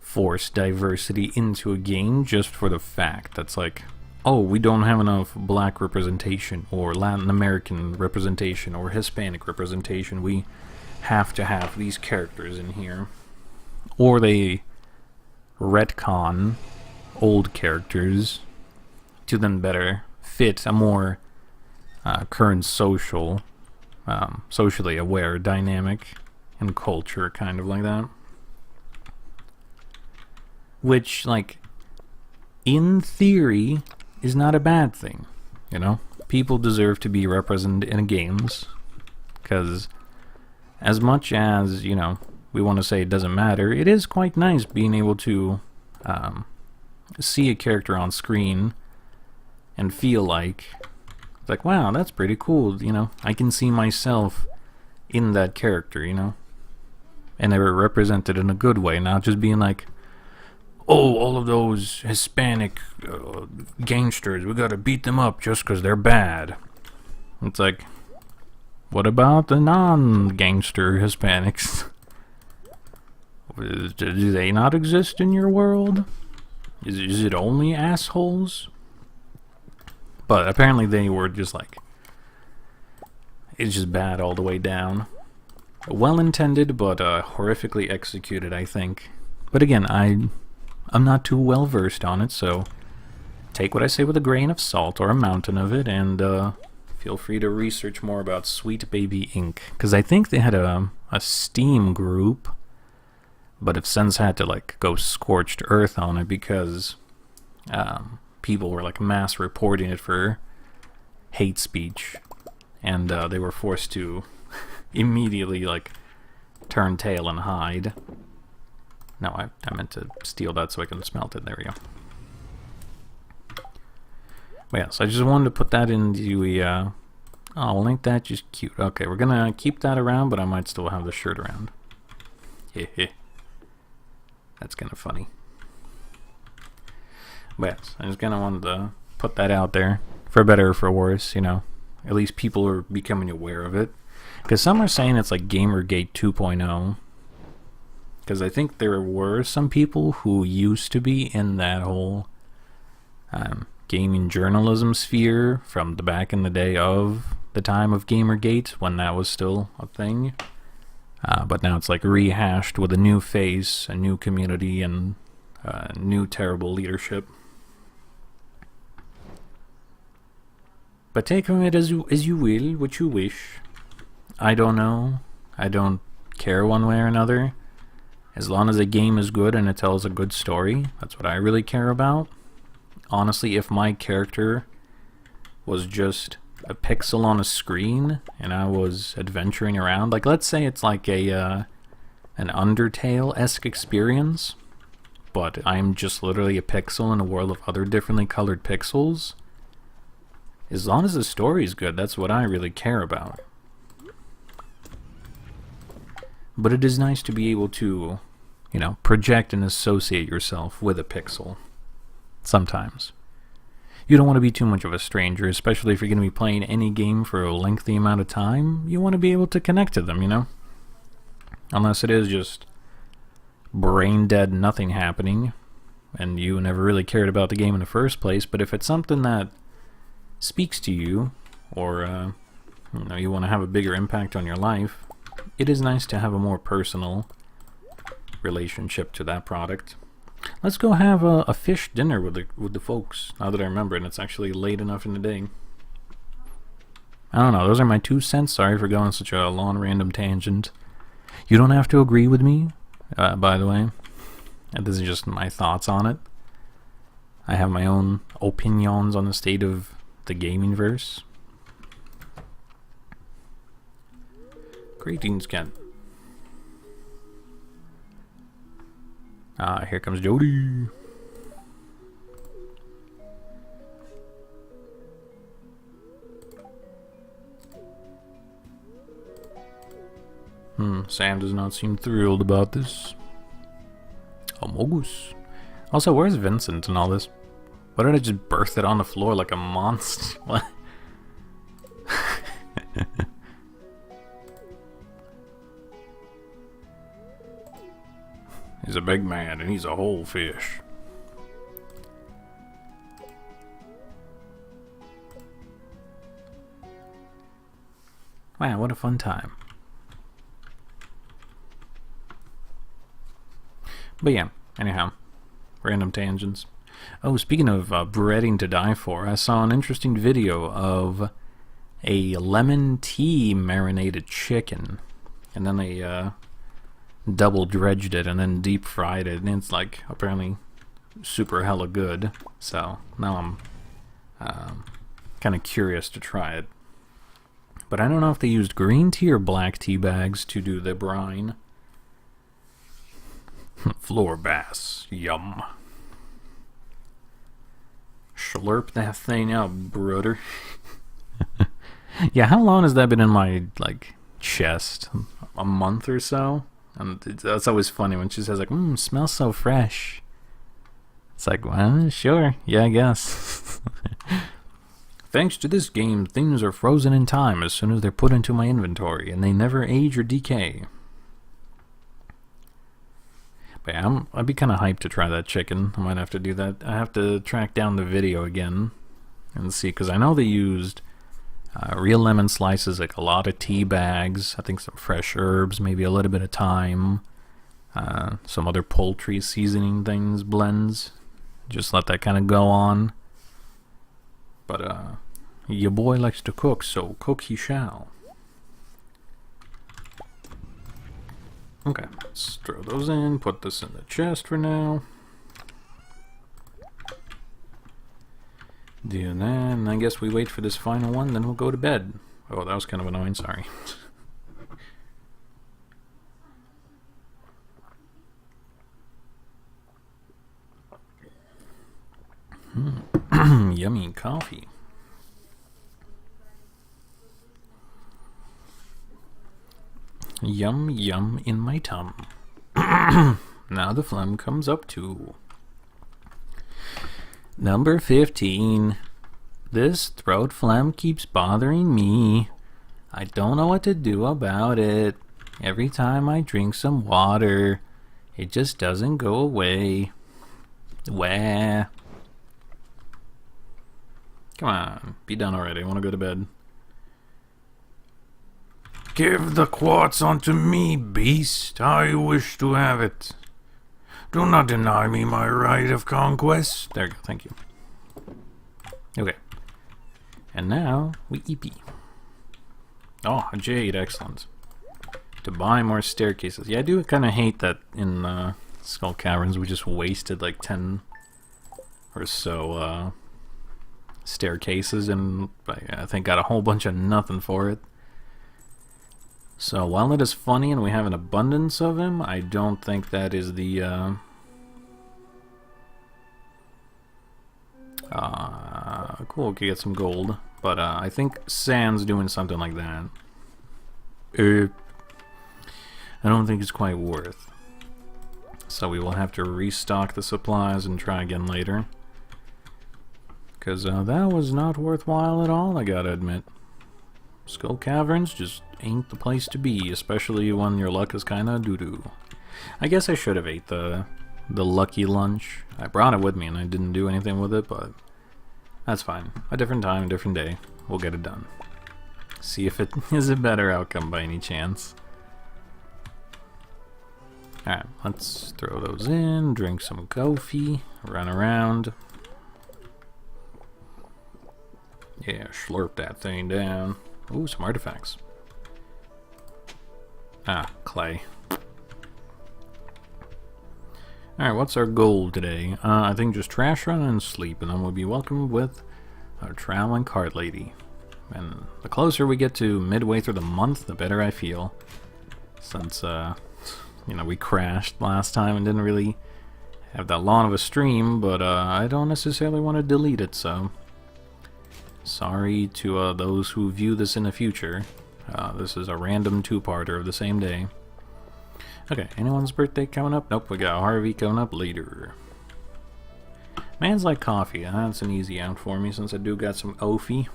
force diversity into a game just for the fact that's like, oh, we don't have enough black representation or Latin American representation or Hispanic representation, we have to have these characters in here. Or they retcon old characters to then better fit a more current socially aware dynamic and culture, kind of like that. Which, like, in theory, is not a bad thing, you know? People deserve to be represented in games, because as much as, you know, we want to say it doesn't matter, it is quite nice being able to see a character on screen and feel like, wow, that's pretty cool, you know? I can see myself in that character, you know? And they were represented in a good way, not just being like, oh, all of those Hispanic gangsters, we gotta beat them up just because they're bad. It's like, what about the non-gangster Hispanics? Do they not exist in your world? Is it only assholes? But apparently they were just like, it's just bad all the way down. Well intended, but horrifically executed, I think. But again, I'm not too well versed on it, so take what I say with a grain of salt or a mountain of it, and feel free to research more about Sweet Baby Inc. Because I think they had a Steam group, but have since had to like go scorched earth on it because people were like mass reporting it for hate speech and they were forced to immediately, like, turn tail and hide. No, I meant to steal that so I can smelt it. There we go. But yeah, so I just wanted to put that into a... oh, ain't that just cute? Okay, we're gonna keep that around, but I might still have the shirt around. Hehe. That's kind of funny. But yes, I just kind of wanted to put that out there. For better or for worse, you know. At least people are becoming aware of it. Because some are saying it's like Gamergate 2.0. Because I think there were some people who used to be in that whole gaming journalism sphere from the back in the day of the time of Gamergate, when that was still a thing. But now it's like rehashed with a new face, a new community, and new terrible leadership. But take from it as you will, what you wish. I don't know. I don't care one way or another. As long as a game is good and it tells a good story, that's what I really care about. Honestly, if my character was just a pixel on a screen and I was adventuring around, like let's say it's like an Undertale-esque experience, but I'm just literally a pixel in a world of other differently colored pixels. As long as the story is good, that's what I really care about. But it is nice to be able to, you know, project and associate yourself with a pixel. Sometimes. You don't want to be too much of a stranger, especially if you're going to be playing any game for a lengthy amount of time. You want to be able to connect to them, you know? Unless it is just brain dead, nothing happening, and you never really cared about the game in the first place. But if it's something that speaks to you, or you know, you want to have a bigger impact on your life, it is nice to have a more personal relationship to that product. Let's go have a fish dinner with the folks, now that I remember, and it's actually late enough in the day. I don't know, those are my 2 cents. Sorry for going such a long random tangent. You don't have to agree with me, by the way. And this is just my thoughts on it. I have my own opinions on the state of the gaming verse. Greetings, Ken. Here comes Jody. Sam does not seem thrilled about this. Amogus. Also, where's Vincent and all this? Why did I just birth it on the floor like a monster? What? He's a big man and he's a whole fish. Wow, what a fun time. But yeah, anyhow, random tangents. Oh, speaking of breading to die for, I saw an interesting video of a lemon tea marinated chicken, and then they double dredged it and then deep fried it, and it's like apparently super hella good. So now I'm kind of curious to try it. But I don't know if they used green tea or black tea bags to do the brine. Floor bass, yum. Slurp that thing up, brother. Yeah, how long has that been in my like chest? A month or so? And that's always funny when she says like, smells so fresh. It's like, well, sure, yeah, I guess. Thanks to this game, things are frozen in time as soon as they're put into my inventory, and they never age or decay. But yeah, I'd be kind of hyped to try that chicken. I might have to do that. I have to track down the video again and see, because I know they used real lemon slices, like a lot of tea bags, I think some fresh herbs, maybe a little bit of thyme, some other poultry seasoning things, blends. Just let that kind of go on. But your boy likes to cook, so cook he shall. Okay, let's throw those in, put this in the chest for now. Do that, and I guess we wait for this final one, then we'll go to bed. Oh, that was kind of annoying, sorry. Yummy coffee. Yum yum in my tum. Now the phlegm comes up to number 15. This throat phlegm keeps bothering me. I don't know what to do about it. Every time I drink some water, it just doesn't go away. Wah. Come on, be done already. I want to go to bed. Give the quartz unto me, beast. I wish to have it. Do not deny me my right of conquest. There you go, thank you. Okay. And now, we EP. Oh, a jade, excellent. To buy more staircases. Yeah, I do kind of hate that in Skull Caverns we just wasted like 10 or so staircases and I think got a whole bunch of nothing for it. So while it is funny and we have an abundance of him, I don't think that is the cool, we could get some gold, but I think Sand's doing something like that. I don't think it's quite worth. So we will have to restock the supplies and try again later. Because that was not worthwhile at all, I gotta admit. Skull Caverns just ain't the place to be, especially when your luck is kinda doo-doo. I guess I should have ate the lucky lunch. I brought it with me and I didn't do anything with it, but that's fine. A different time, a different day. We'll get it done. See if it is a better outcome by any chance. Alright, let's throw those in, drink some coffee, run around. Yeah, slurp that thing down. Ooh, some artifacts. Ah, clay. Alright, what's our goal today? I think just trash run and sleep, and then we'll be welcomed with our traveling cart lady. And the closer we get to midway through the month, the better I feel. Since, you know, we crashed last time and didn't really have that long of a stream, but I don't necessarily want to delete it, so sorry to those who view this in the future. This is a random two-parter of the same day. Okay, anyone's birthday coming up? Nope, we got Harvey coming up later. Man's like coffee, that's an easy out for me since I do got some Ophi.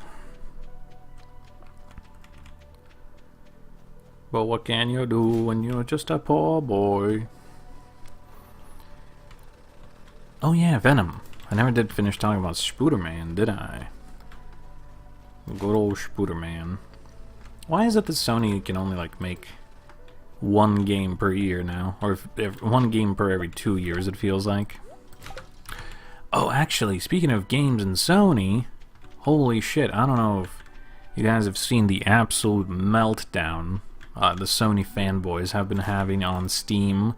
But what can you do when you're just a poor boy? Oh yeah, Venom. I never did finish talking about Spooderman, did I? Good old Spooderman. Why is it that Sony can only like make one game per year now? Or if one game per every 2 years, it feels like. Oh, actually, speaking of games and Sony, holy shit, I don't know if you guys have seen the absolute meltdown the Sony fanboys have been having on Steam,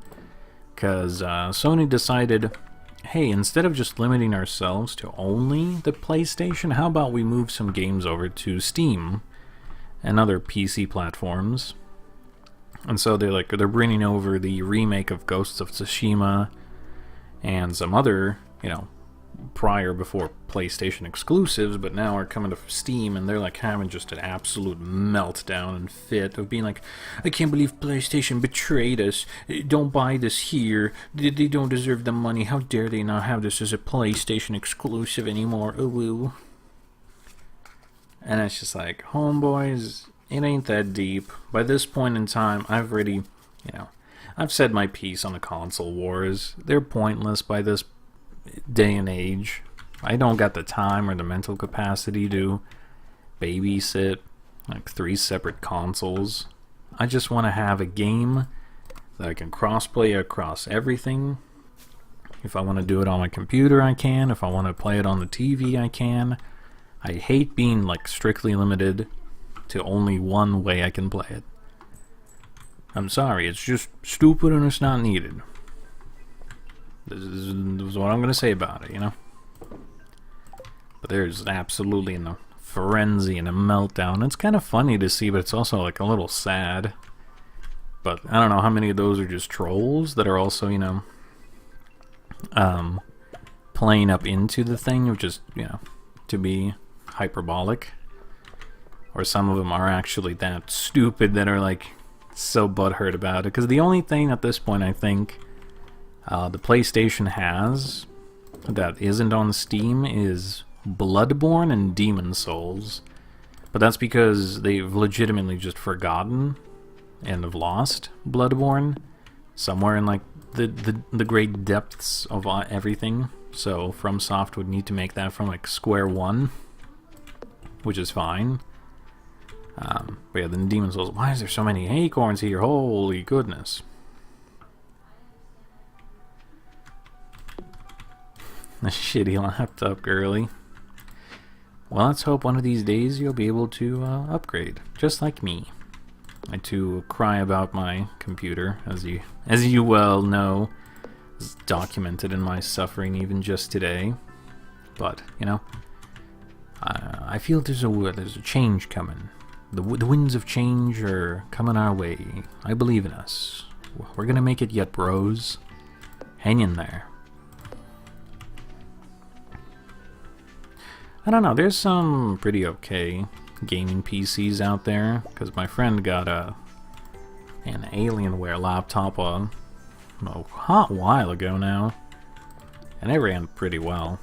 because Sony decided, hey, instead of just limiting ourselves to only the PlayStation, how about we move some games over to Steam and other PC platforms? And so they're bringing over the remake of Ghosts of Tsushima and some other, you know, before PlayStation exclusives, but now are coming to Steam, and they're like having just an absolute meltdown and fit of being like, I can't believe PlayStation betrayed us. Don't buy this here. They don't deserve the money. How dare they not have this as a PlayStation exclusive anymore? Ooh. And it's just like, homeboys, it ain't that deep. By this point in time, I've already, you know, I've said my piece on the console wars. They're pointless by this day and age. I don't got the time or the mental capacity to babysit like 3 separate consoles. I just want to have a game that I can crossplay across everything. If I want to do it on my computer, I can. If I want to play it on the TV, I can. I hate being like strictly limited to only one way I can play it. I'm sorry, it's just stupid and it's not needed. This is what I'm going to say about it, you know? But there's absolutely no frenzy and a meltdown. It's kind of funny to see, but it's also like a little sad. But I don't know how many of those are just trolls that are also, you know, playing up into the thing, which is, you know, to be hyperbolic. Or some of them are actually that stupid that are like so butthurt about it. Because the only thing at this point I think the PlayStation has that isn't on Steam is Bloodborne and Demon Souls. But that's because they've legitimately just forgotten and have lost Bloodborne somewhere in like the great depths of everything. So FromSoft would need to make that from like square one, which is fine. But yeah, then Demon Souls. Why is there so many acorns here? Holy goodness. A shitty laptop, girly. Well, let's hope one of these days you'll be able to upgrade, just like me. I too cry about my computer, as you well know. It's documented in my suffering even just today. But, you know, I feel there's a change coming. The winds of change are coming our way. I believe in us. We're gonna make it yet, bros. Hang in there. I don't know, there's some pretty okay gaming PCs out there, because my friend got an Alienware laptop a hot while ago now, and it ran pretty well.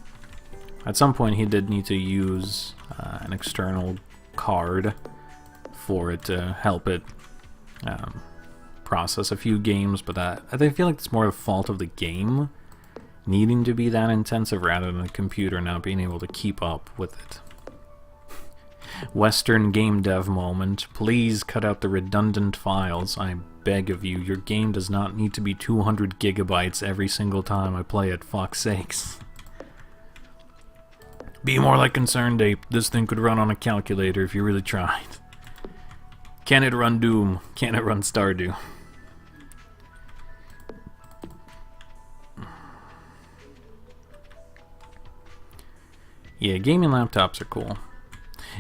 At some point he did need to use an external card for it to help it process a few games, but I feel like it's more a fault of the game needing to be that intensive rather than the computer not being able to keep up with it. Western game dev moment. Please cut out the redundant files. I beg of you. Your game does not need to be 200 gigabytes every single time I play it, fuck's sakes. Be more like Concerned Ape. This thing could run on a calculator if you really tried. Can it run Doom? Can it run Stardew? Yeah, gaming laptops are cool.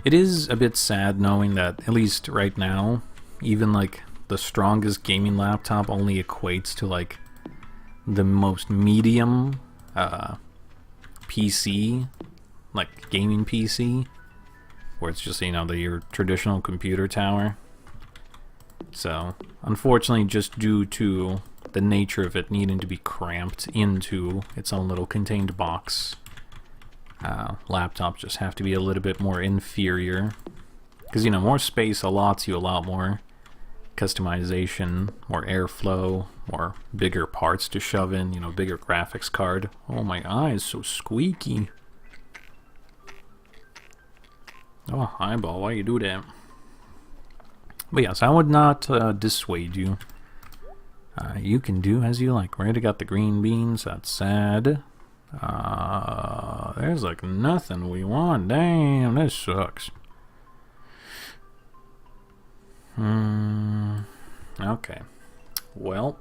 It is a bit sad knowing that, at least right now, even like the strongest gaming laptop only equates to like the most medium PC, like gaming PC, where it's just, you know, your traditional computer tower. So, unfortunately, just due to the nature of it needing to be cramped into its own little contained box, laptops just have to be a little bit more inferior. Because, you know, more space allots you a lot more customization, more airflow, more bigger parts to shove in, you know, bigger graphics card. Oh, my eye is so squeaky. Oh, eyeball, why you do that? But yes, I would not dissuade you. You can do as you like. We already got the green beans, that's sad. There's like nothing we want. Damn, this sucks. Okay. Well.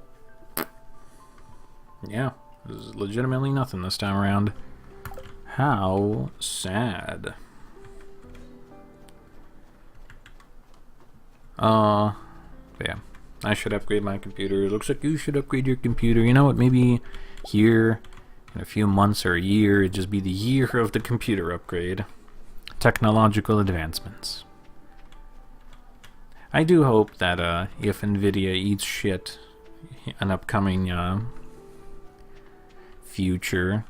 Yeah, there's legitimately nothing this time around. How sad. Yeah. I should upgrade my computer. It looks like you should upgrade your computer. You know what, maybe here in a few months or a year, it'd just be the year of the computer upgrade. Technological advancements. I do hope that if Nvidia eats shit an upcoming future,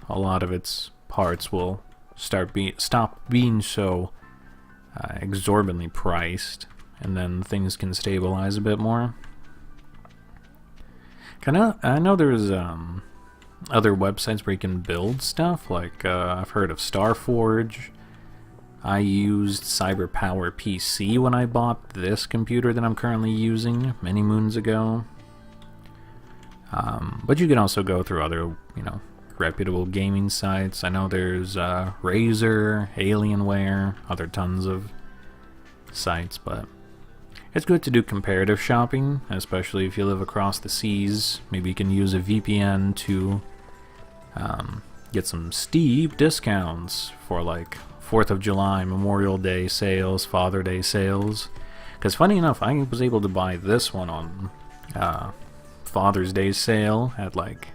a lot of its parts will stop being so exorbitantly priced, and then things can stabilize a bit more. I know there's other websites where you can build stuff, like I've heard of Starforge. I used CyberPower PC when I bought this computer that I'm currently using many moons ago. But you can also go through other, you know, reputable gaming sites. I know there's Razer, Alienware, other tons of sites, but it's good to do comparative shopping, especially if you live across the seas. Maybe you can use a VPN to get some steep discounts for like 4th of July, Memorial Day sales, Father Day sales. Because funny enough, I was able to buy this one on Father's Day sale at like,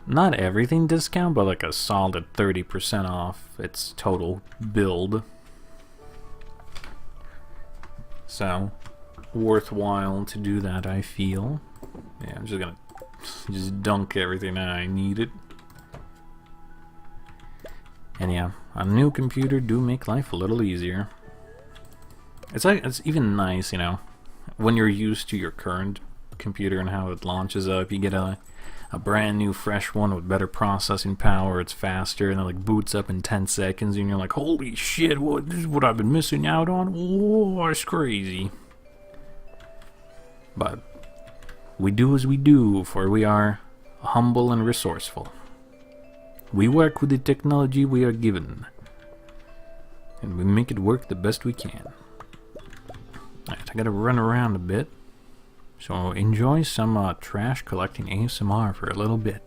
not everything discount, but like a solid 30% off its total build. So, worthwhile to do that, I feel. Yeah, I'm just gonna just dunk everything that I needed. And yeah, a new computer do make life a little easier. It's like, it's even nice, you know, when you're used to your current computer and how it launches up. You get a brand new fresh one with better processing power, it's faster, and it like boots up in 10 seconds, and you're like, holy shit, this is what I've been missing out on? Oh, it's crazy. But we do as we do, for we are humble and resourceful. We work with the technology we are given, and we make it work the best we can. Alright, I gotta run around a bit. So enjoy some trash collecting ASMR for a little bit.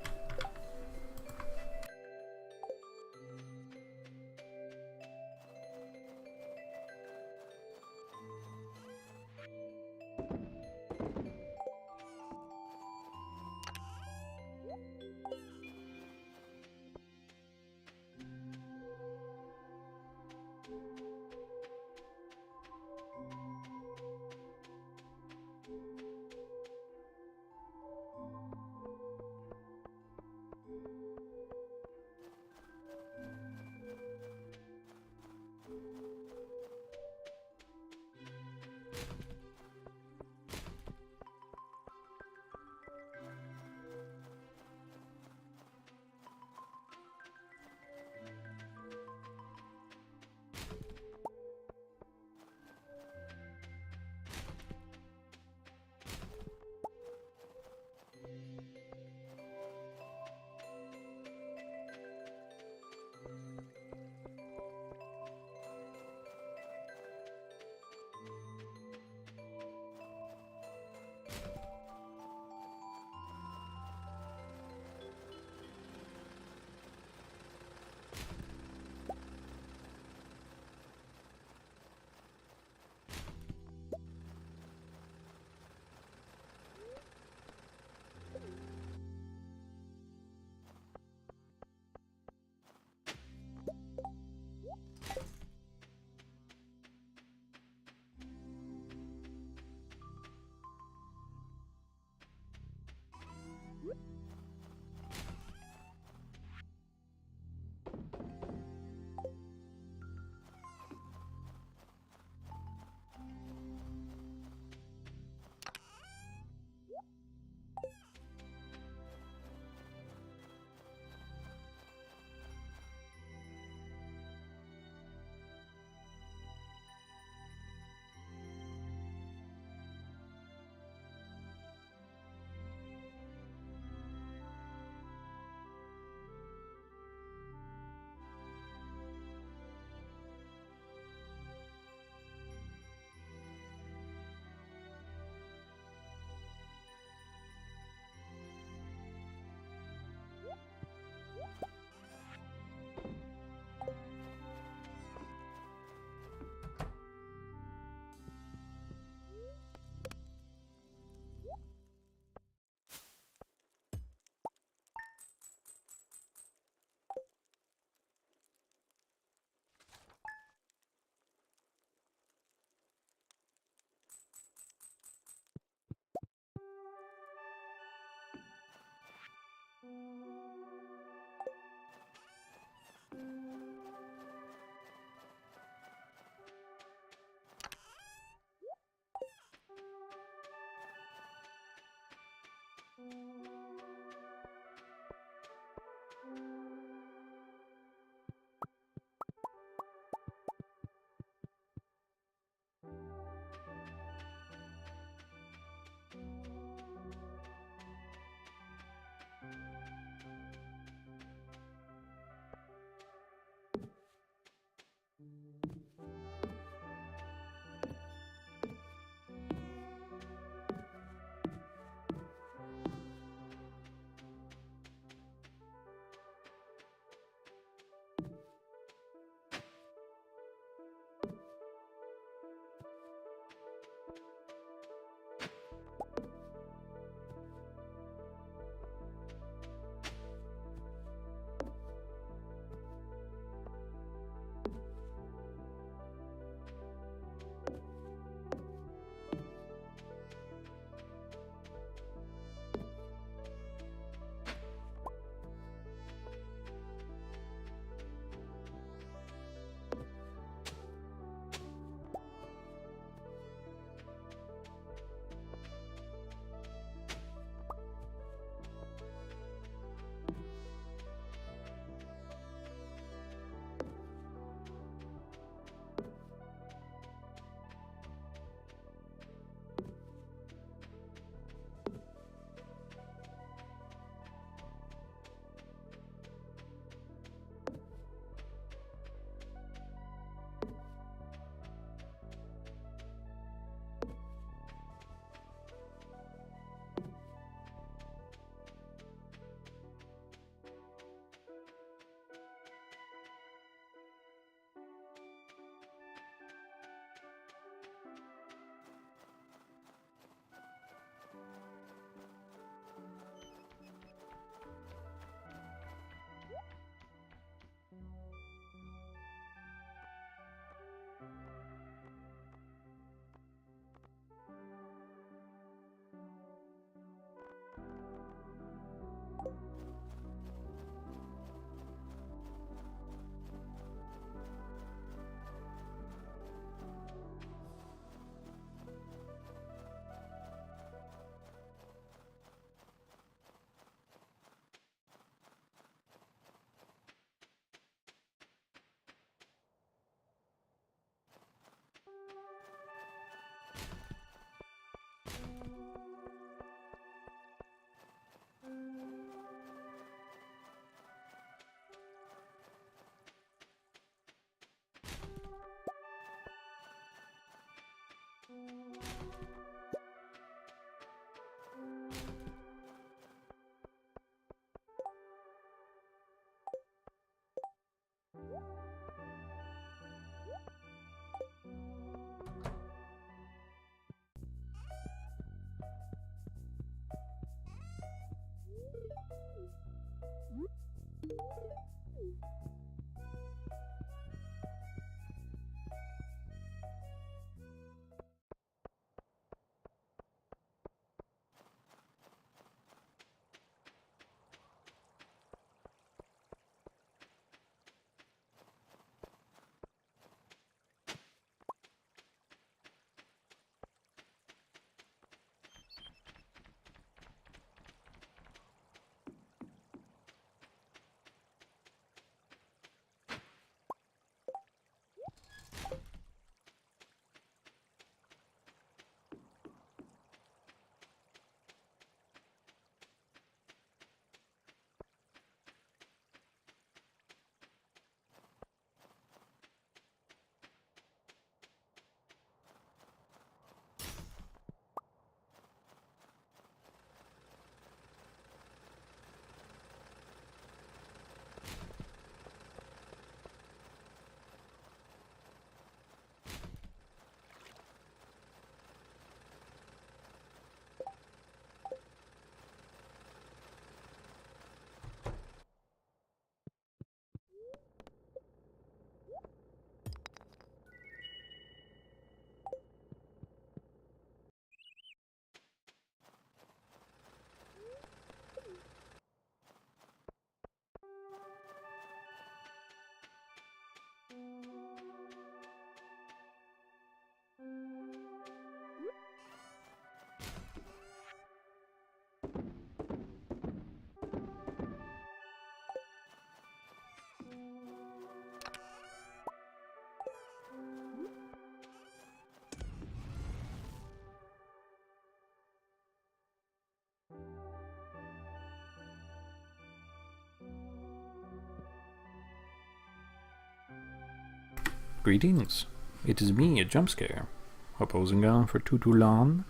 Greetings. It is me, a jump scare. Hope I wasn't gone for too long.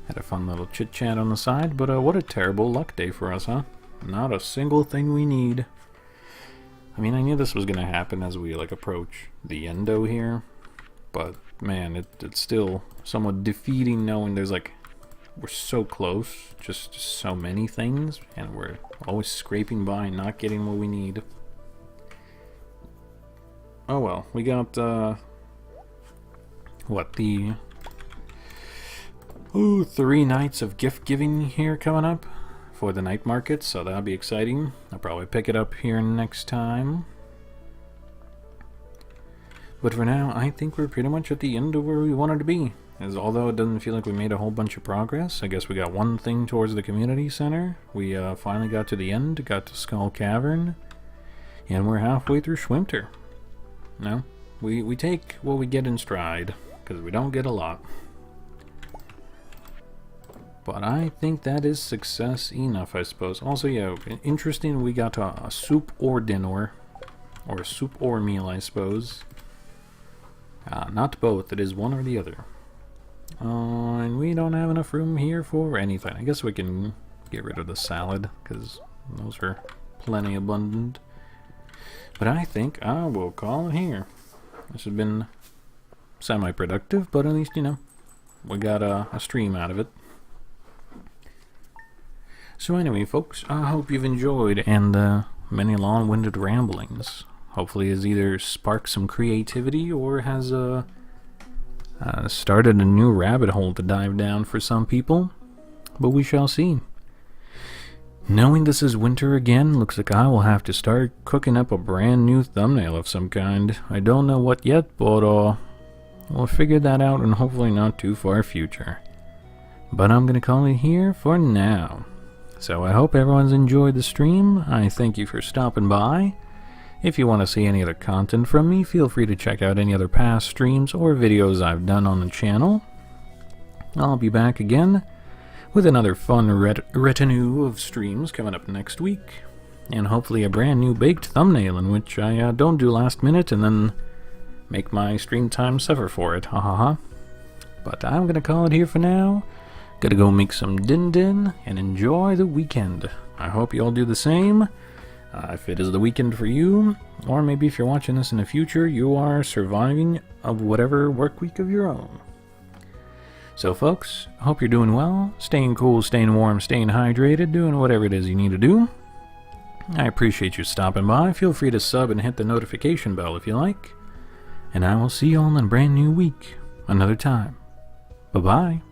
Had a fun little chit chat on the side, but what a terrible luck day for us, huh? Not a single thing we need. I mean, I knew this was gonna happen as we approach the endo here, but man, it's still somewhat defeating knowing there's we're so close, just so many things, and we're always scraping by and not getting what we need. Oh well, we got, what, the 3 nights of gift giving here coming up for the night market, so that'll be exciting. I'll probably pick it up here next time. But for now, I think we're pretty much at the end of where we wanted to be. As although it doesn't feel like we made a whole bunch of progress, I guess we got one thing towards the community center. We finally got to the end, got to Skull Cavern, and we're halfway through Schwimter. No, we take what we get in stride, because we don't get a lot. But I think that is success enough, I suppose. Also, yeah, interesting, we got a soup or dinner, or a soup or meal, I suppose. Not both, it is one or the other. And we don't have enough room here for anything. I guess we can get rid of the salad, because those are plenty abundant. But I think I will call it here. This has been semi-productive, but at least, you know, we got a stream out of it. So anyway, folks, I hope you've enjoyed, and many long-winded ramblings. Hopefully has either sparked some creativity or has started a new rabbit hole to dive down for some people. But we shall see. Knowing this is winter again, looks like I will have to start cooking up a brand new thumbnail of some kind. I don't know what yet, but we'll figure that out in hopefully not too far future. But I'm gonna call it here for now. So I hope everyone's enjoyed the stream. I thank you for stopping by. If you want to see any other content from me, feel free to check out any other past streams or videos I've done on the channel. I'll be back again with another fun retinue of streams coming up next week, and hopefully a brand new baked thumbnail in which I don't do last minute and then make my stream time suffer for it, ha ha ha. But I'm gonna call it here for now. Gotta go make some din-din and enjoy the weekend. I hope you all do the same. If it is the weekend for you, or maybe if you're watching this in the future, you are surviving of whatever work week of your own. So folks, I hope you're doing well, staying cool, staying warm, staying hydrated, doing whatever it is you need to do. I appreciate you stopping by. Feel free to sub and hit the notification bell if you like. And I will see you all in a brand new week, another time. Bye-bye.